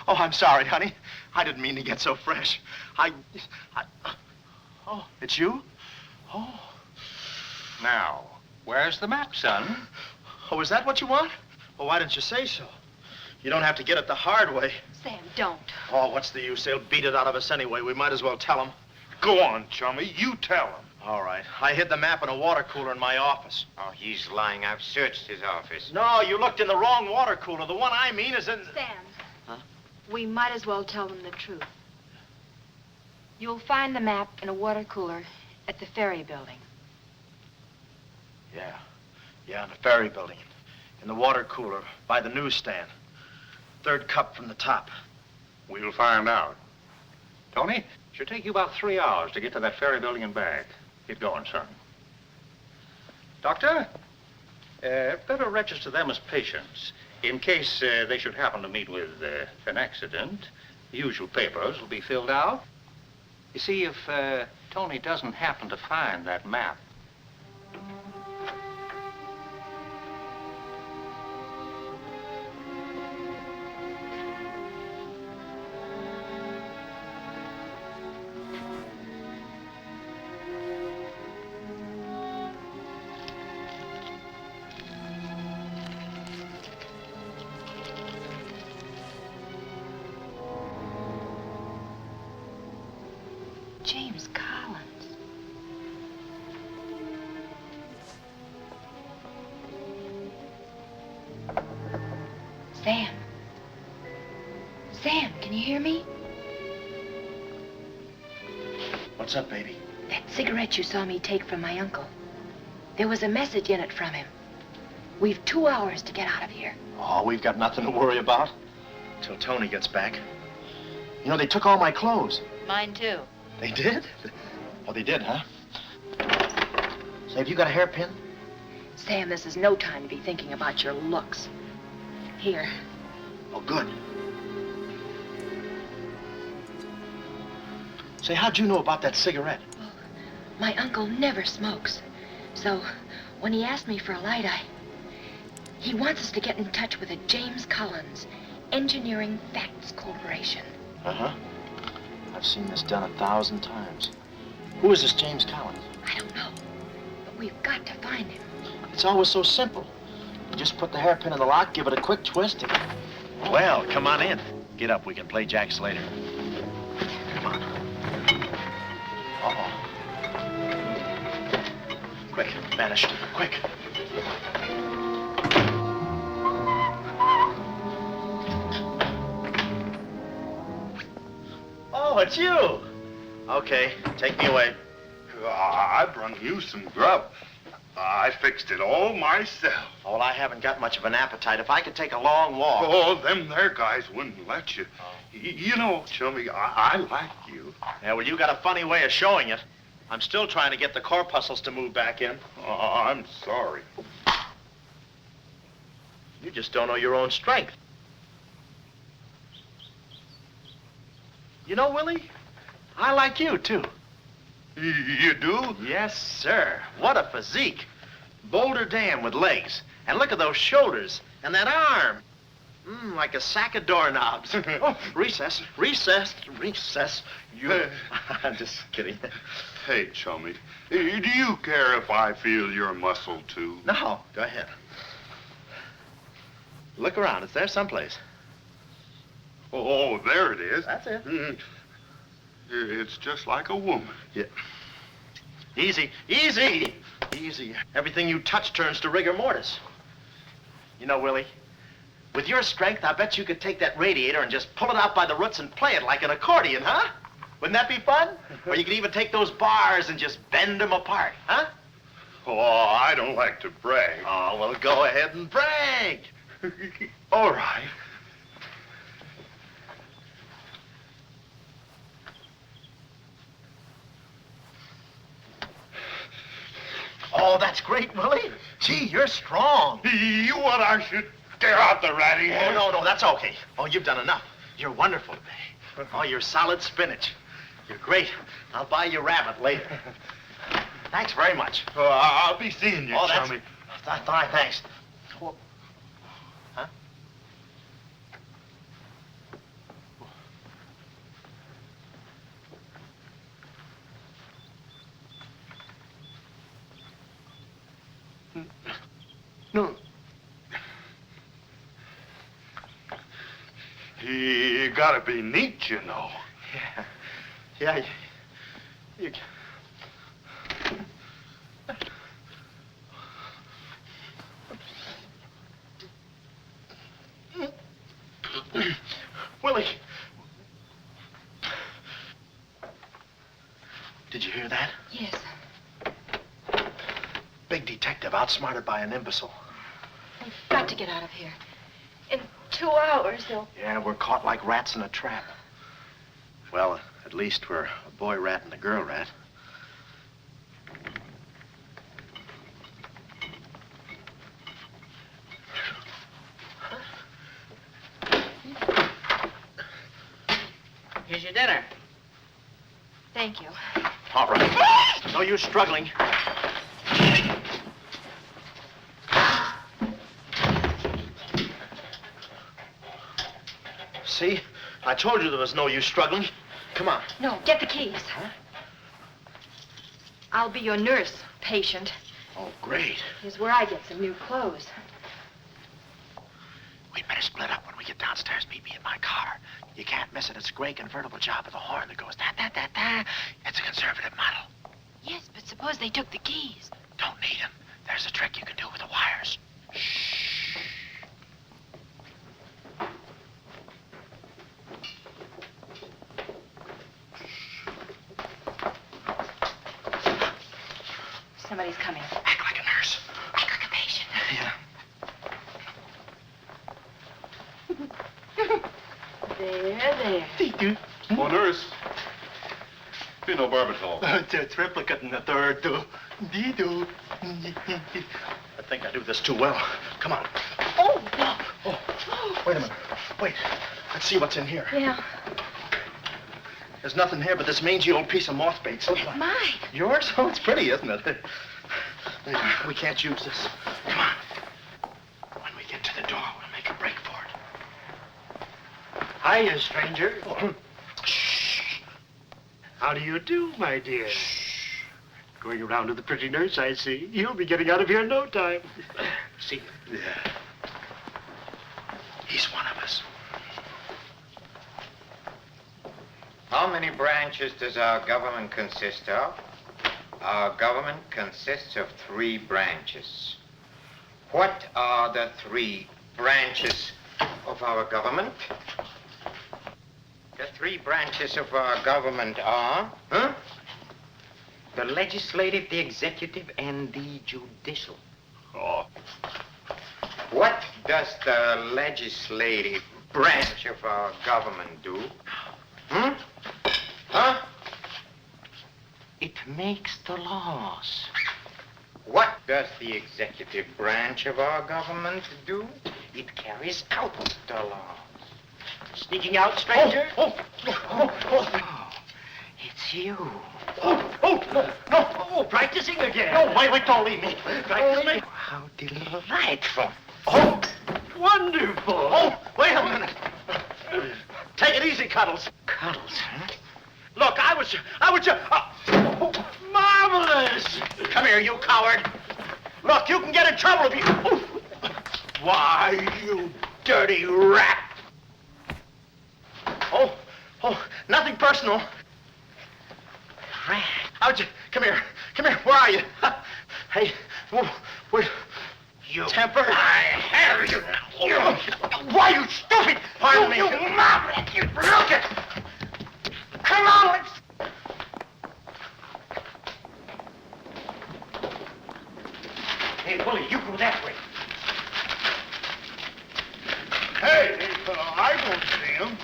I'm sorry, honey. I didn't mean to get so fresh. Oh, it's you? Oh. Now, where's the map, son? Oh, is that what you want? Well, why didn't you say so? You don't have to get it the hard way. Sam, don't. Oh, what's the use? They'll beat it out of us anyway. We might as well tell them. Go on, chummy. You tell him. All right. I hid the map in a water cooler in my office. Oh, he's lying. I've searched his office. No, you looked in the wrong water cooler. The one I mean is in... Sam. Huh? We might as well tell them the truth. You'll find the map in a water cooler at the ferry building. Yeah, in the ferry building. In the water cooler by the newsstand. Third cup from the top. We'll find out. Tony, should take you about 3 hours to get to that ferry building and back. Get going, son. Doctor, better register them as patients. In case they should happen to meet with an accident, the usual papers will be filled out. You see, if Tony doesn't happen to find that map, James Collins. Sam. Sam, can you hear me? What's up, baby? That cigarette you saw me take from my uncle. There was a message in it from him. We've 2 hours to get out of here. Oh, we've got nothing to worry about. Till Tony gets back. You know, they took all my clothes. Mine too. They did? Oh, they did, huh? Say, have you got a hairpin? Sam, this is no time to be thinking about your looks. Here. Oh, good. Say, how'd you know about that cigarette? Well, my uncle never smokes. So, when he asked me for a light, he wants us to get in touch with a James Collins, Engineering Facts Corporation. Uh-huh. I've seen this done 1,000 times. Who is this James Collins? I don't know, but we've got to find him. It's always so simple. You just put the hairpin in the lock, give it a quick twist, and... Well, come on in. Get up. We can play jacks later. Come on. Uh-oh. Quick, vanished. Quick. Oh, it's you. Okay, take me away. I brung you some grub. I fixed it all myself. Oh, well, I haven't got much of an appetite. If I could take a long walk. Oh, them there guys wouldn't let you. You know, chummy, I like you. Yeah, well, you got a funny way of showing it. I'm still trying to get the corpuscles to move back in. Oh, I'm sorry. You just don't know your own strength. You know, Willie, I like you, too. You do? Yes, sir. What a physique. Boulder Dam with legs. And look at those shoulders. And that arm. Like a sack of doorknobs. Oh, recess, recess, recess. You... I'm just kidding. Hey, chummy, do you care if I feel your muscle, too? No, go ahead. Look around. It's there someplace. Oh, there it is. That's it. It's just like a woman. Yeah. Easy, easy, easy. Everything you touch turns to rigor mortis. You know, Willie, With your strength, I bet you could take that radiator and just pull it out by the roots and play it like an accordion, huh? Wouldn't that be fun? Or you could even take those bars and just bend them apart, huh? Oh, I don't like to brag. Oh, well, go ahead and brag. All right. Oh, that's great, Willie. Gee, you're strong. You want I should tear out the ratty Oh, head? no, that's okay. Oh, you've done enough. You're wonderful today. Oh, you're solid spinach. You're great. I'll buy you rabbit later. Thanks very much. Oh, I'll be seeing you, Oh, chummy. Fine, thanks. Oh, huh? No. You gotta be neat, you know. Yeah. You... Willie. Did you hear that? Yes. Big detective outsmarted by an imbecile. We've got to get out of here. In 2 hours, they'll... Yeah, we're caught like rats in a trap. Well, at least we're a boy rat and a girl rat. Here's your dinner. Thank you. All right. No use struggling. See? I told you there was no use struggling. Come on. No, get the keys. Huh? I'll be your nurse, patient. Oh, great. Here's where I get some new clothes. We'd better split up when we get downstairs. Meet me in my car. You can't miss it. It's a gray convertible job with a horn that goes da-da-da-da. It's a conservative model. Yes, but suppose they took the keys. Don't need them. There's a trick you can do with the wires. Shh. Somebody's coming. Act like a nurse. Act like a patient. Yeah. There. Oh, nurse. Be no barbital. It's a triplicate in the third, too. Dee-doo. I think I do this too well. Come on. Oh, no. Oh, wait a minute. Wait. Let's see what's in here. Yeah. There's nothing here but this mangy old piece of moth bait. It's mine. Yours? Oh, it's pretty, isn't it? We can't use this. Come on. When we get to the door, we'll make a break for it. Hiya, stranger. Oh. Shh. How do you do, my dear? Shh. Going around to the pretty nurse, I see. You'll be getting out of here in no time. See? Yeah. He's one of us. How many branches does our government consist of? Our government consists of 3 branches. What are the 3 branches of our government? The 3 branches of our government are, the legislative, the executive, and the judicial. Oh. What does the legislative branch of our government do? Huh? It makes the laws. What does the executive branch of our government do? It carries out the laws. Sneaking out, stranger? Oh, it's you. No, practicing again. No, wait, don't leave me. Practicing? How delightful. Oh, wonderful. Oh, wait a minute. Take it easy, Cuddles. Cuddles, huh? Look, I was Marvelous. Come here, you coward. Look, you can get in trouble if you... Why, you dirty rat. Oh, nothing personal. Rat. Come here. Where are you? Hey, wait. You. Temper? I have you now. You. Why, you stupid! Pardon me. You maverick, you look it. Come on, let's... Hey, Willie, you go that way. Hey, I don't see him.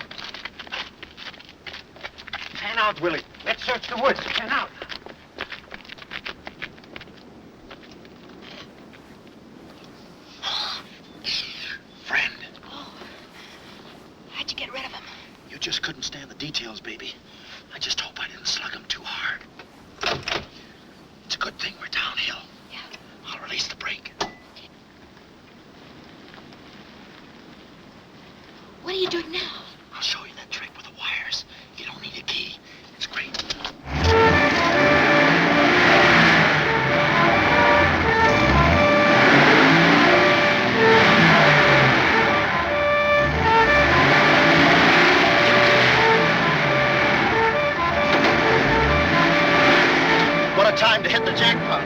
Pan out, Willie. Let's search the woods. Pan out. Friend, How'd you get rid of him? you just couldn't stand the details, baby. I just hope I didn't slug him too hard. It's a good thing we're downhill. Yeah. I'll release the brake. What are you doing now? I'll show you that trick with the wires. You don't need a key. It's great. What a time to hit the jackpot.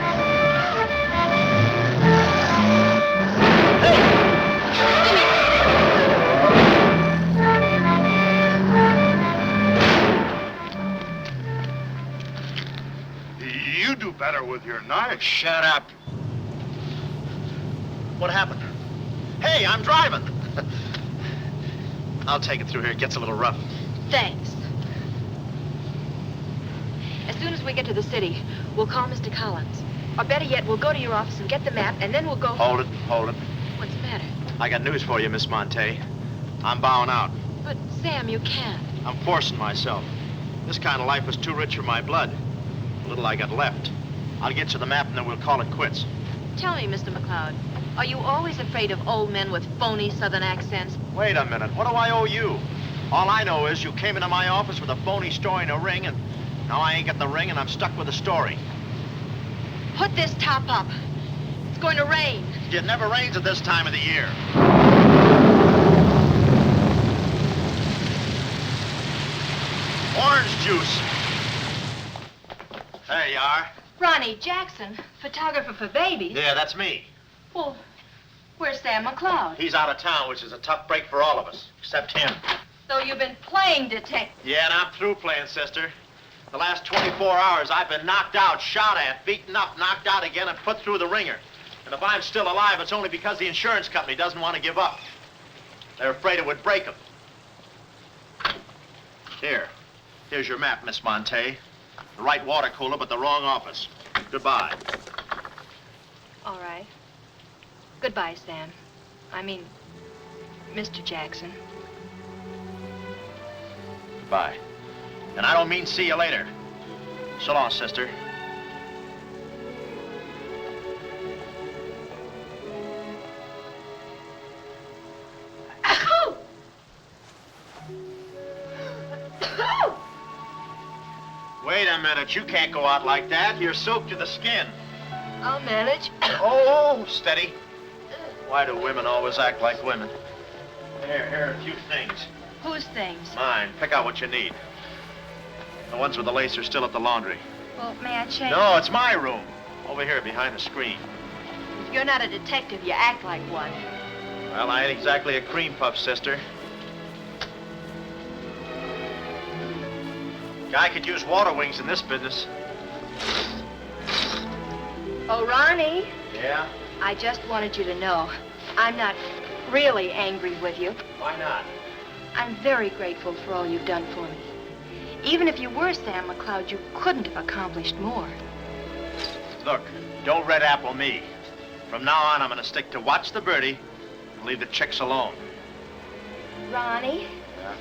You do better with your knife. Shut up. What happened? Hey, I'm driving. I'll take it through here. It gets a little rough. Thanks. As soon as we get to the city, we'll call Mr. Collins. Or better yet, we'll go to your office and get the map, and then we'll go... Hold it. What's the matter? I got news for you, Miss Montay. I'm bowing out. But, Sam, you can't. I'm forcing myself. This kind of life is too rich for my blood. The little I got left. I'll get you the map, and then we'll call it quits. Tell me, Mr. McLeod, are you always afraid of old men with phony southern accents? Wait a minute. What do I owe you? All I know is you came into my office with a phony story and a ring, and now I ain't got the ring, and I'm stuck with the story. Put this top up. It's going to rain. It never rains at this time of the year. Orange juice. There you are. Ronnie Jackson, photographer for babies. Yeah, that's me. Well, where's Sam McLeod? He's out of town, which is a tough break for all of us, except him. So you've been playing detective. Yeah, and I'm through playing, sister. The last 24 hours, I've been knocked out, shot at, beaten up, knocked out again, and put through the ringer. And if I'm still alive, it's only because the insurance company doesn't want to give up. They're afraid it would break them. Here's your map, Miss Montay. The right water cooler, but the wrong office. Goodbye. All right. Goodbye, Sam. I mean, Mr. Jackson. Goodbye. And I don't mean see you later. So long, sister. Wait a minute, you can't go out like that. You're soaked to the skin. I'll manage. Oh, steady. Why do women always act like women? Here are a few things. Whose things? Mine. Pick out what you need. The ones with the lace are still at the laundry. Well, may I change? No, it's my room. Over here behind the screen. If you're not a detective, you act like one. Well, I ain't exactly a cream puff, sister. Guy could use water wings in this business. Oh, Ronnie. Yeah? I just wanted you to know, I'm not really angry with you. Why not? I'm very grateful for all you've done for me. Even if you were Sam McLeod, you couldn't have accomplished more. Look, don't red apple me. From now on, I'm gonna stick to watch the birdie and leave the chicks alone. Ronnie? Yeah?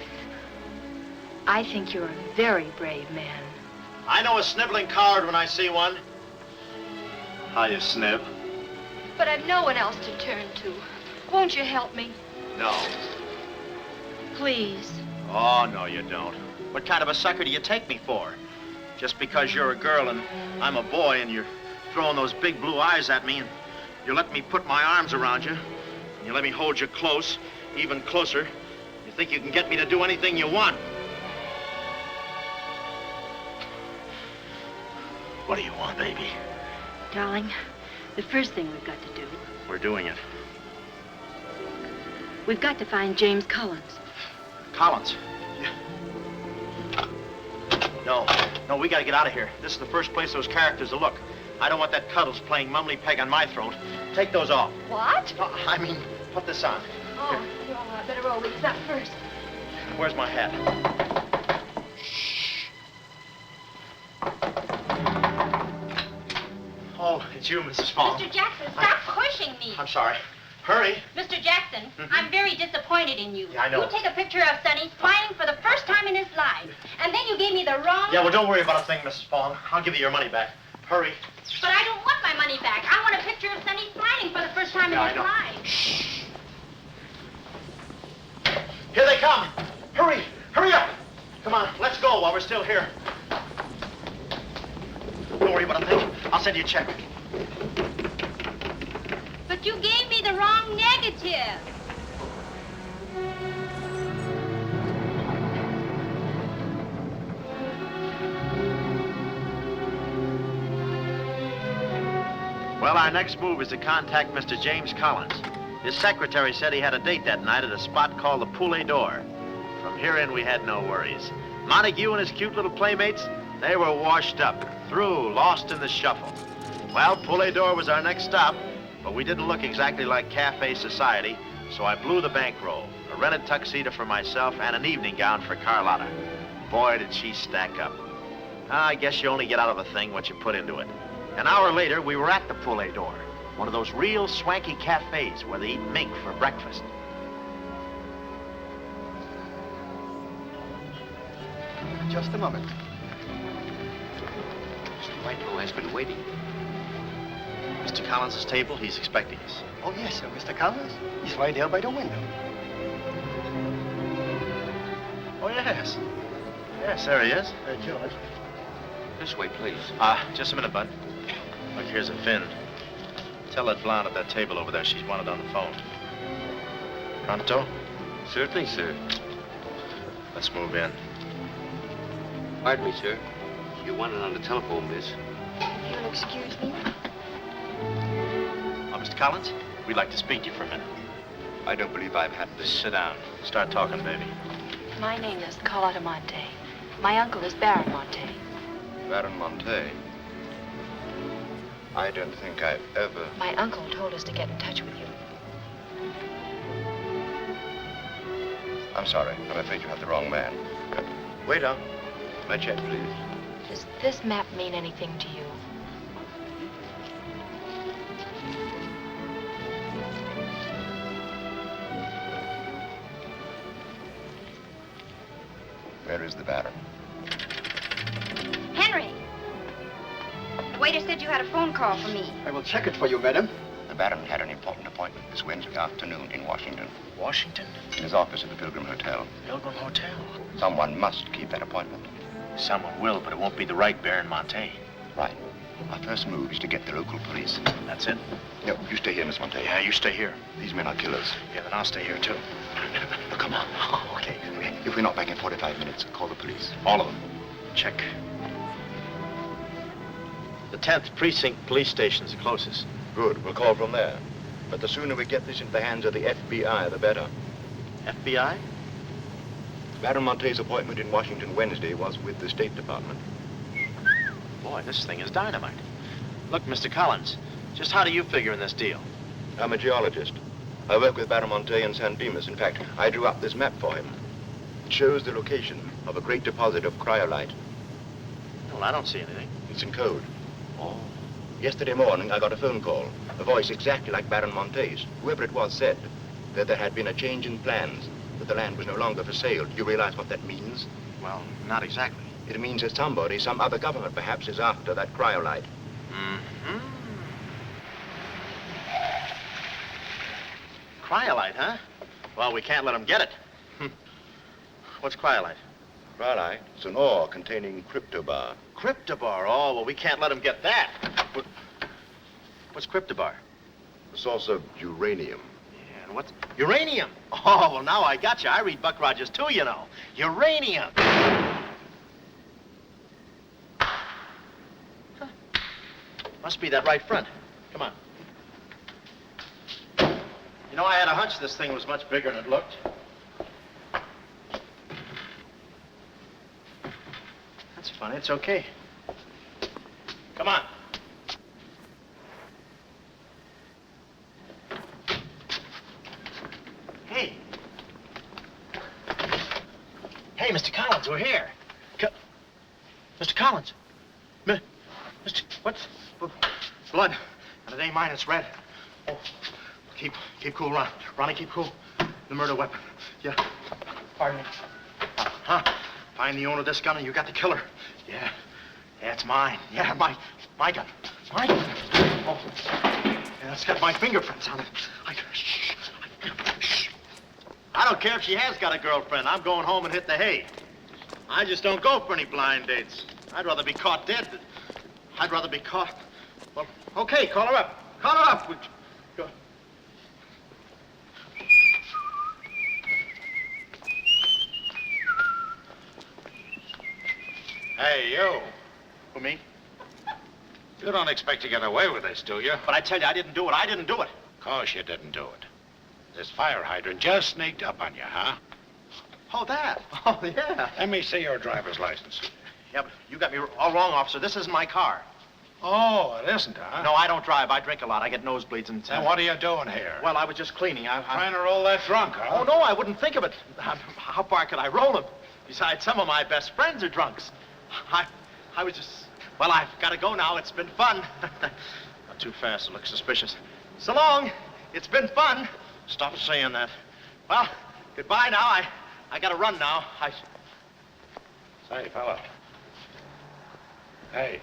I think you're a very brave man. I know a sniveling coward when I see one. How you snib? But I've no one else to turn to. Won't you help me? No. Please. Oh, no, you don't. What kind of a sucker do you take me for? Just because you're a girl and I'm a boy and you're throwing those big blue eyes at me and you let me put my arms around you and you let me hold you close, even closer, you think you can get me to do anything you want. What do you want, baby? Darling, The first thing we've got to do, We're doing it. we've got to find James Collins. Collins. No, we gotta get out of here. This is the first place those characters will look. I don't want that Cuddles playing mumbly peg on my throat. Take those off. What? I mean, put this on. Oh, well, I better roll these up first. Where's my hat? Oh, it's you, Mrs. Fong. Mr. Jackson, stop pushing me. I'm sorry. Hurry. Mr. Jackson, I'm very disappointed in you. Yeah, I know. You take a picture of Sonny smiling for the first time in his life, and then you gave me the wrong... Yeah, well, don't worry about a thing, Mrs. Fong. I'll give you your money back. Hurry. But I don't want my money back. I want a picture of Sonny smiling for the first time in his life. Shh. Here they come. Hurry. Hurry up. Come on, let's go while we're still here. Don't worry about a thing. I'll send you a check. But you gave me the wrong negative. Well, our next move is to contact Mr. James Collins. His secretary said he had a date that night at a spot called the Poulet d'Or. From here in, we had no worries. Montague and his cute little playmates, they were washed up, through, lost in the shuffle. Well, Poulet d'Or was our next stop, but we didn't look exactly like cafe society, so I blew the bankroll, a rented tuxedo for myself and an evening gown for Carlotta. Boy, did she stack up. I guess you only get out of a thing what you put into it. An hour later, we were at the Poulet d'Or, one of those real swanky cafes where they eat mink for breakfast. Just a moment. Mr. Whitelaw has been waiting. Mr. Collins' table, he's expecting us. Oh, yes, sir. Mr. Collins? He's right there by the window. Oh, yes. Yes, there he is. George. This way, please. Just a minute, Bud. Look, here's a Finn. Tell that blonde at that table over there she's wanted on the phone. Pronto? Certainly, sir. Let's move in. Pardon me, sir. You wanted on the telephone, miss. You'll excuse me? Mr. Collins, we'd like to speak to you for a minute. I don't believe I've had this. Sit down. Start talking, baby. My name is Carlotta Montay. My uncle is Baron Montay. Baron Montay. I don't think I've ever... My uncle told us to get in touch with you. I'm sorry. I'm afraid you have the wrong man. Waiter, my check, please. Does this map mean anything to you? Where is the Baron? Henry! The waiter said you had a phone call for me. I will check it for you, madam. The Baron had an important appointment this Wednesday afternoon in Washington. Washington? In his office at the Pilgrim Hotel. Pilgrim Hotel? Someone must keep that appointment. Someone will, but it won't be the right Baron Montay. Right. Our first move is to get the local police. That's it. No, you stay here, Miss Montay. Yeah, you stay here. These men are killers. Yeah, then I'll stay here, too. Come on. Okay. If we're not back in 45 minutes, call the police. All of them. Check. The 10th Precinct Police Station's the closest. Good. We'll call from there. But the sooner we get this into the hands of the FBI, the better. FBI? Baron Montay's appointment in Washington Wednesday was with the State Department. Boy, this thing is dynamite. Look, Mr. Collins, just how do you figure in this deal? I'm a geologist. I work with Baron Montay in San Dimas. In fact, I drew up this map for him. It shows the location of a great deposit of cryolite. Well, I don't see anything. It's in code. Oh. Yesterday morning, I got a phone call. A voice exactly like Baron Montay's. Whoever it was said that there had been a change in plans, that the land was no longer for sale. Do you realize what that means? Well, not exactly. It means that somebody, some other government perhaps, is after that cryolite. Mm-hmm. Cryolite, huh? Well, we can't let them get it. What's cryolite? Cryolite? It's an ore containing cryptobar. Cryptobar? Oh, well, we can't let them get that. What's cryptobar? A source of uranium. Yeah, and what's... Uranium? Oh, well, now I got you. I read Buck Rogers, too, you know. Uranium. Huh. Must be that right front. Come on. You know, I had a hunch this thing was much bigger than it looked. That's funny. It's okay. Come on. Hey. Hey, Mr. Collins, we're here. Mr. Collins. Mr. What's... Blood. And it ain't mine, it's red. Oh, keep cool, Ron. Ronnie, keep cool. The murder weapon. Yeah. Pardon me. Huh? Find the owner of this gun and you got the killer. Yeah. Yeah, it's mine. Yeah, my gun. My gun. Oh. Yeah, it's got my fingerprints on it. Shh. I don't care if she has got a girlfriend. I'm going home and hit the hay. I just don't go for any blind dates. I'd rather be caught dead than... I'd rather be caught... Well, okay, call her up. Call her up. Go. Hey, you. Who, me? You don't expect to get away with this, do you? But I tell you, I didn't do it. I didn't do it. Of course you didn't do it. This fire hydrant just sneaked up on you, huh? Oh, that? Oh, yeah. Let me see your driver's license. Yeah, but you got me all wrong, officer. This isn't my car. Oh, it isn't, huh? No, I don't drive. I drink a lot. I get nosebleeds and... Then what are you doing here? Well, I was just cleaning. I'm trying to roll that drunk, huh? Oh, no, I wouldn't think of it. How far could I roll him? Besides, some of my best friends are drunks. I was just... Well, I've got to go now. It's been fun. Not too fast. It looks suspicious. So long. It's been fun. Stop saying that. Well, goodbye now. I got to run now. Say, fella. Hey.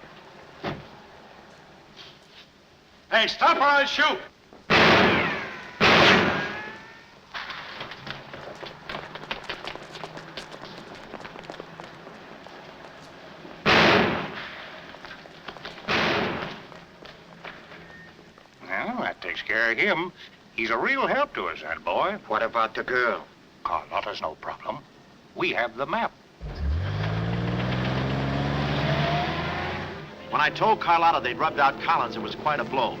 Hey, stop or I'll shoot! Well, that takes care of him. He's a real help to us, that boy. What about the girl? Carlotta's no problem. We have the map. When I told Carlotta they'd rubbed out Collins, it was quite a blow.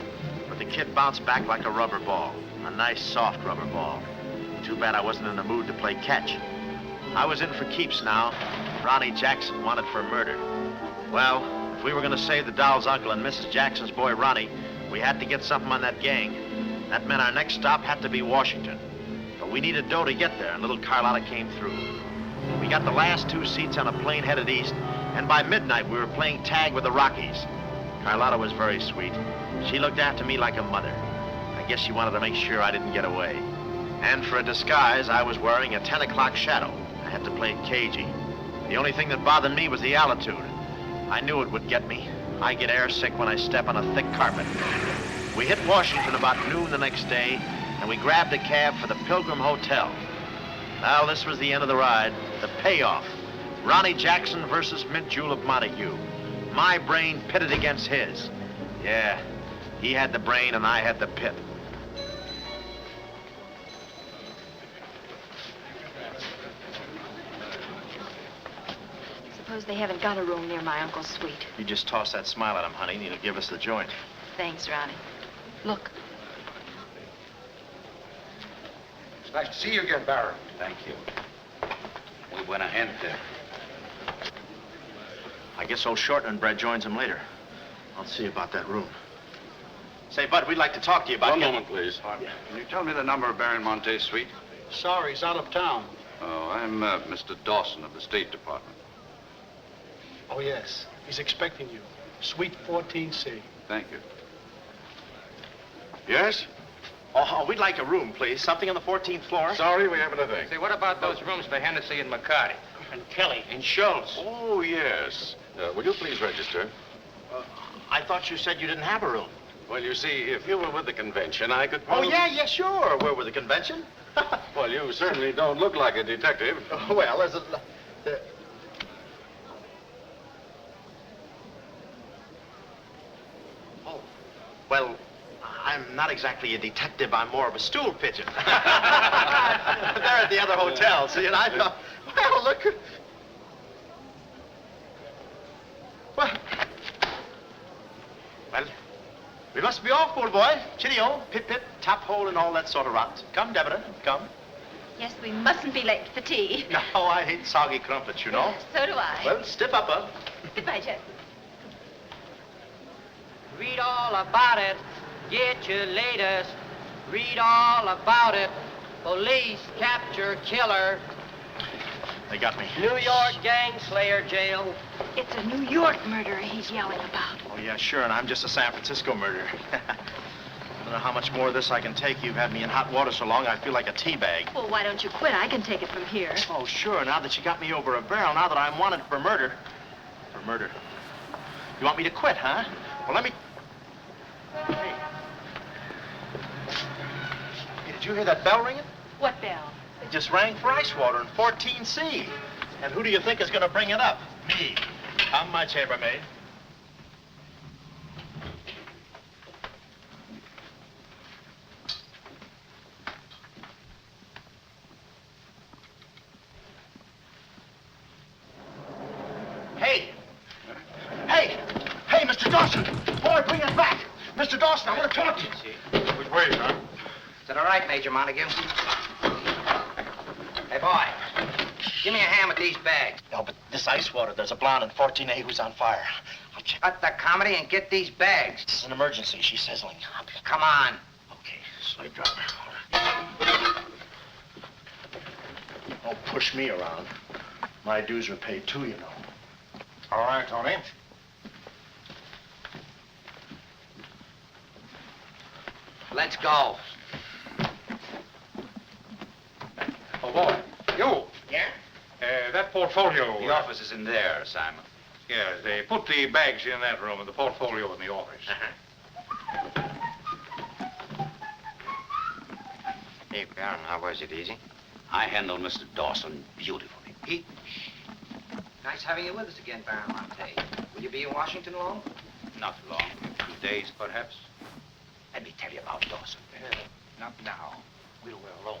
But the kid bounced back like a rubber ball. A nice, soft rubber ball. Too bad I wasn't in the mood to play catch. I was in for keeps now. Ronnie Jackson wanted for murder. Well, if we were going to save the doll's uncle and Mrs. Jackson's boy, Ronnie, we had to get something on that gang. That meant our next stop had to be Washington. But we needed dough to get there, and little Carlotta came through. We got the last 2 seats on a plane headed east, and by midnight we were playing tag with the Rockies. Carlotta was very sweet. She looked after me like a mother. I guess she wanted to make sure I didn't get away. And for a disguise, I was wearing a 10 o'clock shadow. I had to play it cagey. The only thing that bothered me was the altitude. I knew it would get me. I get airsick when I step on a thick carpet. We hit Washington about noon the next day, and we grabbed a cab for the Pilgrim Hotel. Well, this was the end of the ride, the payoff. Ronnie Jackson versus Mint Julep Montague. My brain pitted against his. Yeah, he had the brain and I had the pit. Suppose they haven't got a room near my uncle's suite. You just toss that smile at him, honey, and he'll give us the joint. Thanks, Ronnie. Look. It's nice to see you again, Baron. Thank you. Muy buena gente. I guess old Shortland joins him later. I'll see about that room. Say, Bud, we'd like to talk to you about... One moment, please. Yeah. Can you tell me the number of Baron Montay's suite? Sorry, he's out of town. Oh, I'm Mr. Dawson of the State Department. Oh, yes. He's expecting you. Suite 14C. Thank you. Yes? Oh, we'd like a room, please. Something on the 14th floor. Sorry, we haven't a thing. Say, what about those rooms for Hennessy and McCarty? And Kelly. And Schultz. Oh, yes. Will you please register? I thought you said you didn't have a room. Well, you see, if you were with the convention, I could... Oh, yeah, sure. We're with the convention. Well, you certainly don't look like a detective. Well, as a... Oh, well, I'm not exactly a detective. I'm more of a stool pigeon. They're at the other hotel, see, and I thought, well, look... Well, We must be off, old boy. Chitty-o, pip-pip, tap hole, and all that sort of rot. Come, Deborah, come. Yes, we mustn't be late for tea. No, I hate soggy crumpets, you know. So do I. Well, stiff upper. Goodbye, Jeff. Read all about it. Get your latest. Read all about it. Police capture killer. They got me. New York gang slayer jail. It's a New York murderer he's yelling about. Oh, yeah, sure, and I'm just a San Francisco murderer. I don't know how much more of this I can take. You've had me in hot water so long, I feel like a tea bag. Well, why don't you quit? I can take it from here. Oh, sure, now that you got me over a barrel, now that I'm wanted for murder. For murder. You want me to quit, huh? Well, let me... Hey. Hey, did you hear that bell ringing? What bell? It just rang for ice water in 14C. And who do you think is going to bring it up? Me. Come, my chambermaid. Hey! Hey! Hey, Mr. Dawson! Boy, bring it back! Mr. Dawson, I want to talk to you. Which way, son? Is that all right, Major Montague? Hey, boy. Give me a hand with these bags. No, but this ice water, there's a blonde in 14A who's on fire. I'll check. Cut the comedy and get these bags. This is an emergency. She's sizzling. Come on. Okay, slave driver. Don't push me around. My dues are paid too, you know. All right, Tony. Let's go. Oh, boy. You. Yeah? That portfolio. The office is in there, Simon. Yeah, they put the bags in that room and the portfolio in the office. Hey, Baron, how was it? Easy? I handled Mr. Dawson beautifully. Nice having you with us again, Baron Montay. Will you be in Washington long? Not long. 2 days, perhaps. Let me tell you about Dawson. Not now. We're alone.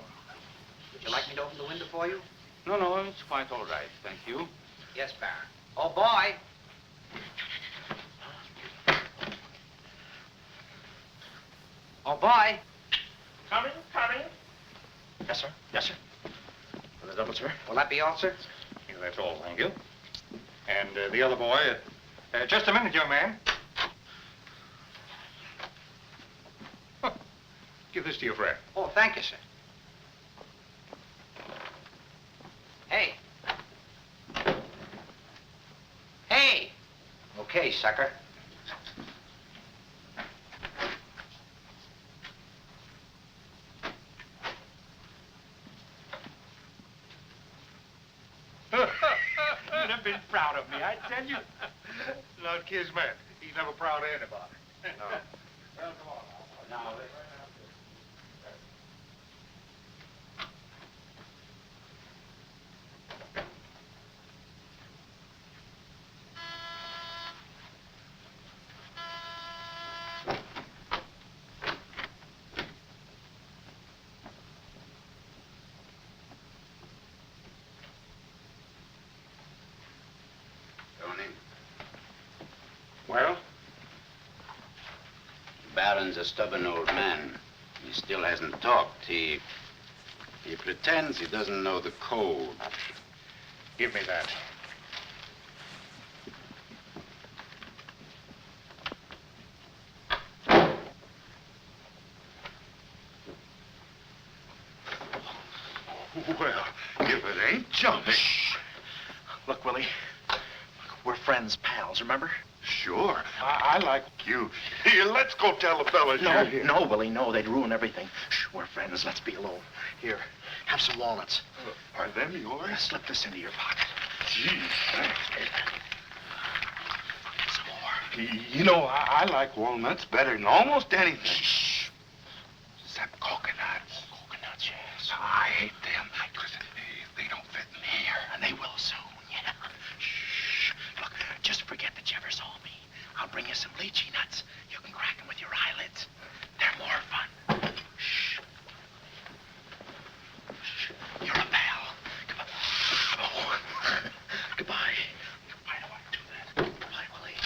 Would you like me to open the window for you? No, it's quite all right. Thank you. Yes, Baron. Oh, boy. Oh, boy. Coming. Yes, sir. Yes, sir. For the double, sir. Will that be all, sir? Yeah, that's all, thank you. And the other boy, just a minute, young man. Huh. Give this to your friend. Oh, thank you, sir. Hey. Hey. Okay, sucker. You'd have been proud of me, I tell you. Not Kismet. He's never proud of anybody. No. Well, come on now. Well? Baron's a stubborn old man. He still hasn't talked. He pretends he doesn't know the code. Give me that. Well, if it ain't jumping. Shh. Look, Willie. We're friends, pals, remember? Sure. I like you. Here, let's go tell the fellas you're here. No, Willie, no. They'd ruin everything. Shh, we're friends. Let's be alone. Here, have some walnuts. Are them yours? Slip this into your pocket. Gee, thanks. Some more. You know, I like walnuts better than almost anything. Shh. Except coconuts. Coconuts, yes. I hate them because they don't fit in here. And they will soon, yeah. Shh. Look, just forget that you ever saw me. I'll bring you some lychee nuts. You can crack them with your eyelids. They're more fun. Shh. Shh. You're a pal. Come on. Oh. Goodbye. Goodbye. I don't want to do that. Goodbye, Willie.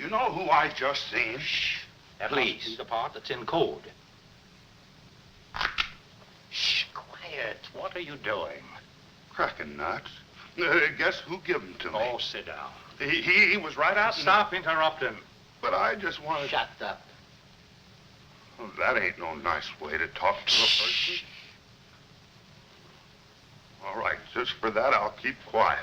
You know who I just seen? Shh. At least the part that's in code. Shh, quiet. What are you doing? Cracking nuts. Guess who gave him to me? Oh, sit down. He was right out. Stop interrupting. But I just wanted. Shut up. Well, that ain't no nice way to talk to a person. All right, just for that, I'll keep quiet.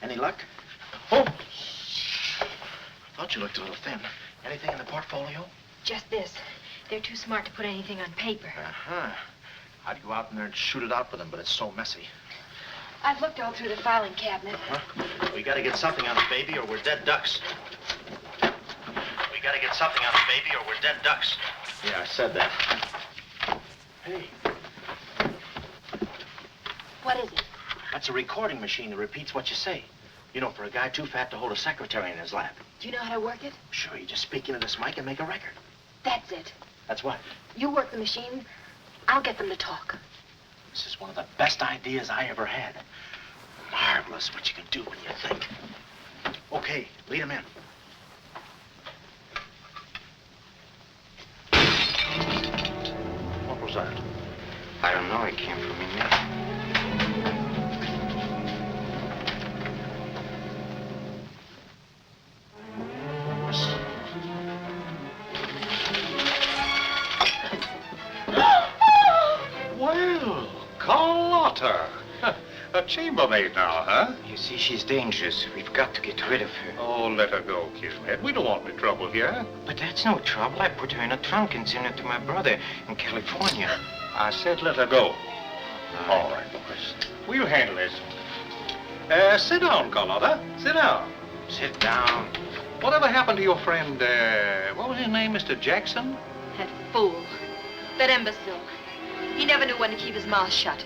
Any luck? Oh! Thought you looked a little thin. Anything in the portfolio? Just this. They're too smart to put anything on paper. Uh-huh. I'd go out in there and shoot it out with them, but it's so messy. I've looked all through the filing cabinet. Uh-huh. We gotta get something on the baby or we're dead ducks. We gotta get something on the baby or we're dead ducks. Yeah, I said that. Hey, What is it? that's a recording machine that repeats what you say. You know, for a guy too fat to hold a secretary in his lap. Do you know how to work it? Sure, you just speak into this mic and make a record. That's it. That's what? You work the machine. I'll get them to talk. This is one of the best ideas I ever had. Marvelous what you can do when you think. Okay, lead him in. What was that? I don't know. It came from in there. Well, Carlotta. A chambermaid now, huh? You see, she's dangerous. We've got to get rid of her. Oh, let her go, Kismet. We don't want any trouble here. But that's no trouble. I put her in a trunk and sent her to my brother in California. I said let her go. All right, boys. We'll handle this. Sit down, Carlotta. Sit down. Sit down. Whatever happened to your friend, what was his name, Mr. Jackson? That fool. That imbecile. He never knew when to keep his mouth shut.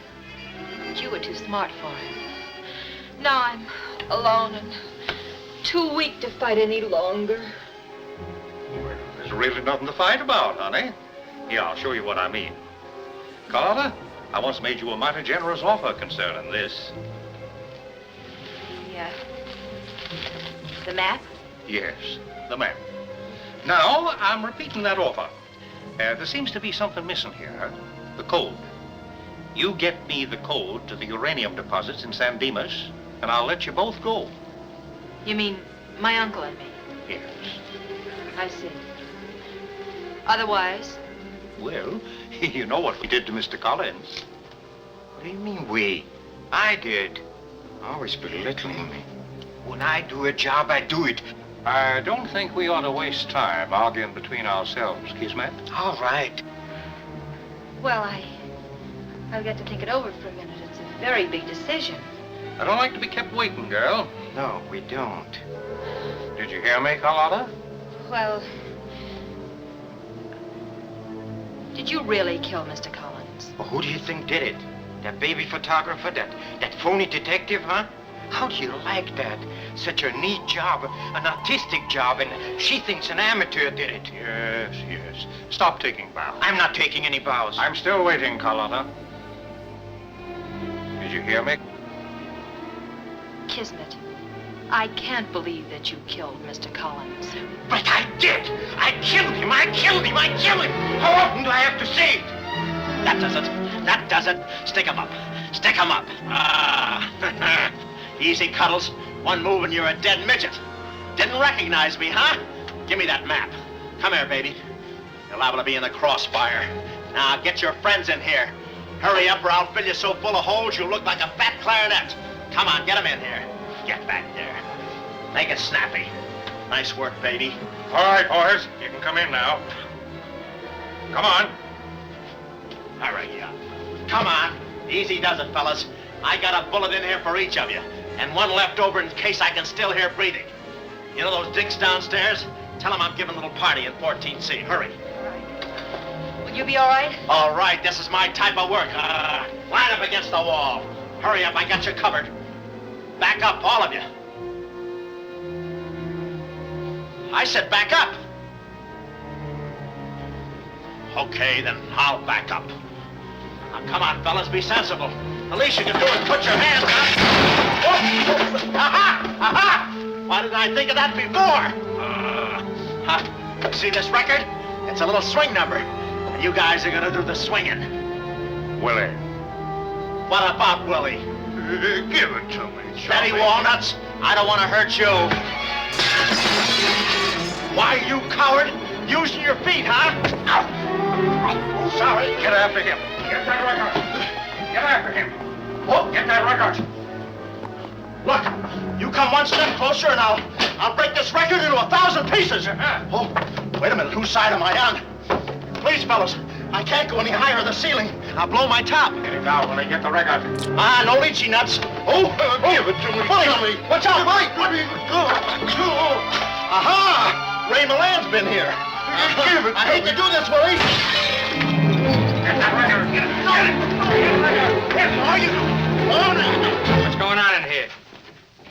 But you were too smart for him. Now I'm alone and too weak to fight any longer. Well, there's really nothing to fight about, honey. Here, I'll show you what I mean. Carlotta, I once made you a mighty generous offer concerning this. Yeah. The map? Yes, the map. Now, I'm repeating that offer. There seems to be something missing here. The code. You get me the code to the uranium deposits in San Dimas, and I'll let you both go. You mean my uncle and me? Yes. I see. Otherwise? Well, you know what we did to Mr. Collins. What do you mean, we? I did. Always belittling me. When I do a job, I do it. I don't think we ought to waste time arguing between ourselves, Kismet. All right. Well, I'll get to think it over for a minute. It's a very big decision. I don't like to be kept waiting, girl. No, we don't. Did you hear me, Carlotta? Well, did you really kill Mr. Collins? Well, who do you think did it? That baby photographer? That phony detective, huh? How do you like that? Such a neat job, an artistic job, and she thinks an amateur did it. Yes, yes. Stop taking bows. I'm not taking any bows. I'm still waiting, Carlotta. Did you hear me? Kismet, I can't believe that you killed Mr. Collins. But I did! I killed him! I killed him! I killed him! How often do I have to say it? That does it. That does it. Stick 'em up. Stick 'em up. Ah. Easy, Cuddles. One move and you're a dead midget. Didn't recognize me, huh? Give me that map. Come here, baby. You're liable to be in the crossfire. Now, get your friends in here. Hurry up or I'll fill you so full of holes you'll look like a fat clarinet. Come on, get them in here. Get back there. Make it snappy. Nice work, baby. All right, boys. You can come in now. Come on. Hurry up. Come on. Easy does it, fellas. I got a bullet in here for each of you, and one left over in case I can still hear breathing. You know those dicks downstairs? Tell them I'm giving a little party in 14C. Hurry. Will you be all right? All right, this is my type of work. Line up against the wall. Hurry up, I got you covered. Back up, all of you. I said back up. Okay, then I'll back up. Now, come on, fellas, be sensible. The least you can do is put your hands up. Oh. Aha! Aha! Why didn't I think of that before? See this record? It's a little swing number. And you guys are gonna do the swinging. Willie. What about Willie? Give it to me, Steady, Walnuts. I don't want to hurt you. Why, you coward? Using your feet, huh? Ow. Oh, sorry. Get after him. Get that record. Get after him. Oh, get that record. Look, you come one step closer and I'll break this record into 1,000 pieces. Oh, wait a minute. Whose side am I on? Please, fellas, I can't go any higher than the ceiling. I'll blow my top. Get it down when I get the record. Ah, no lychee nuts. Oh, give it to me. Pulling on me. Watch out, Willie. Aha! Ray Milan's been here. Give it to I hate to do this, Willie. Get that record. Get it. Get it. Are you? Oh, no. What's going on in here?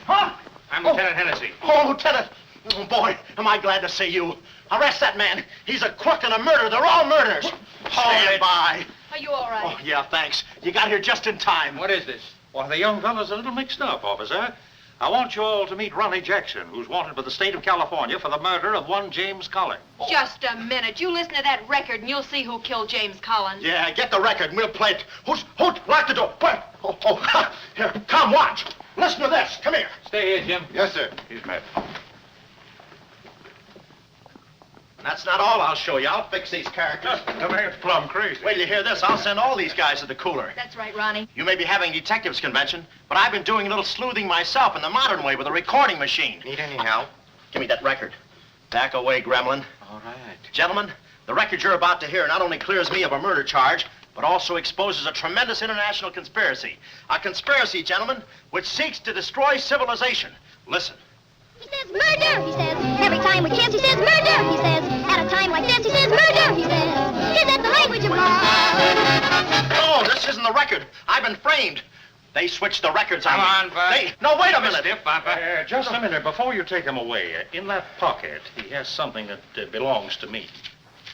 Huh? I'm Lieutenant Hennessy. Oh, Lieutenant. Oh, boy, am I glad to see you. Arrest that man. He's a crook and a murderer. They're all murderers. Stand by. Are you all right? Oh, yeah, thanks. You got here just in time. What is this? Well, the young fellow's a little mixed up, officer. I want you all to meet Ronnie Jackson, who's wanted by the state of California for the murder of one James Collins. Just a minute. You listen to that record and you'll see who killed James Collins. Yeah, get the record and we'll play it. Who's lock the door. Where? Oh, here, come, watch. Listen to this. Come here. Stay here, Jim. Yes, sir. He's met. That's not all I'll show you. I'll fix these characters. The man's plumb crazy. Wait till you hear this. I'll send all these guys to the cooler. That's right, Ronnie. You may be having detectives convention, but I've been doing a little sleuthing myself in the modern way with a recording machine. Need any help? Give me that record. Back away, gremlin. All right. Gentlemen, the record you're about to hear not only clears me of a murder charge, but also exposes a tremendous international conspiracy. A conspiracy, gentlemen, which seeks to destroy civilization. Listen. He says murder, he says. Every time we kiss, he says murder, he says. At a time like this, he says murder, he says. Is that the language of love? No, this isn't the record. I've been framed. They switched the records on me. Come on, Bud. No, wait a minute. Stiff, Papa. Just a minute. Before you take him away, in that pocket, he has something that belongs to me.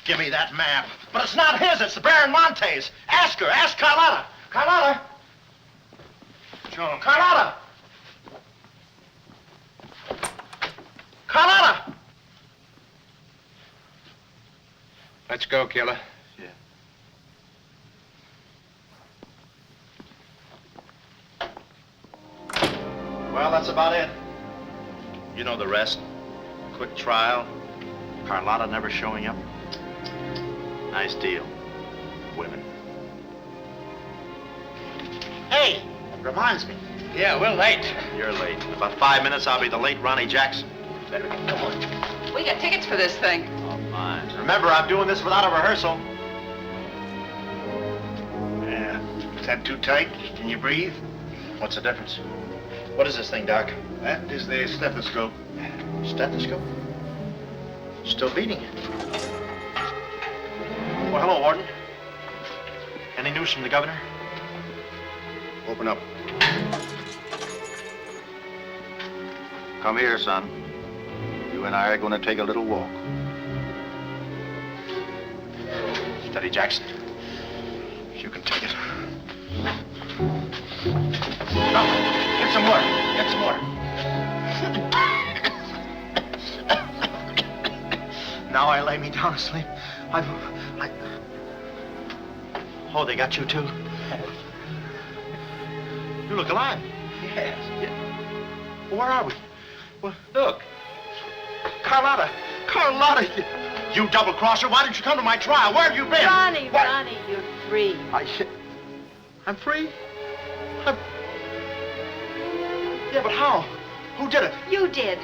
Give me that map. But it's not his, it's the Baron Montay's. Ask her, ask Carlotta. Carlotta. John. Carlotta. Carlotta. Let's go, killer. Well, that's about it. You know the rest. Quick trial. Carlotta never showing up. Nice deal. Women. Hey, reminds me. Yeah, we're late. You're late. In about 5 minutes, I'll be the late Ronnie Jackson. Better get going. We got tickets for this thing. Oh, mine. Remember, I'm doing this without a rehearsal. Yeah. Is that too tight? Can you breathe? What's the difference? What is this thing, Doc? That is the stethoscope. Stethoscope? Still beating. Well, hello, Warden. Any news from the governor? Open up. Come here, son. You and I are going to take a little walk. Steady, Jackson. You can take it. No, get some water. Get some water. Now I lay me down to sleep. Oh, they got you too? You look alive. Yes. Well, where are we? Well, look. Carlotta. Carlotta, you double-crosser. Why didn't you come to my trial? Where have you been? Ronnie, Ronnie, you're free. I'm free? Yeah, but how? Who did it? You did.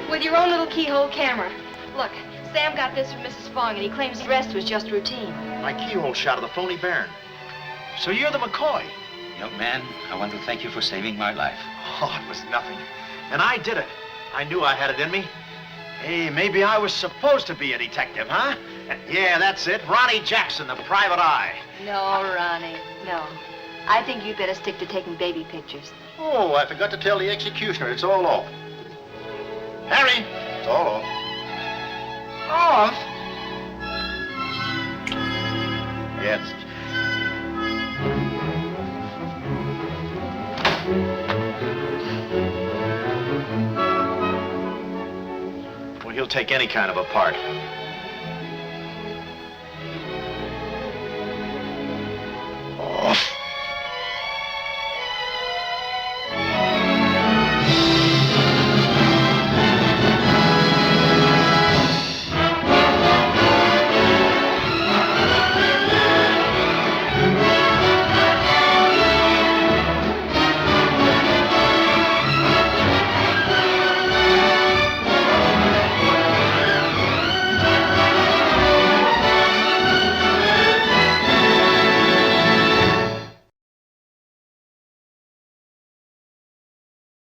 With your own little keyhole camera. Look, Sam got this from Mrs. Fong, and he claims the rest was just routine. My keyhole shot of the phony Baron. So you're the McCoy? Young man, I want to thank you for saving my life. Oh, it was nothing. And I did it. I knew I had it in me. Hey, maybe I was supposed to be a detective, huh? Yeah, that's it. Ronnie Jackson, the private eye. No, Ronnie, no. I think you'd better stick to taking baby pictures. Oh, I forgot to tell the executioner. It's all off. Harry! It's all off. Off? Yes. take any kind of a part.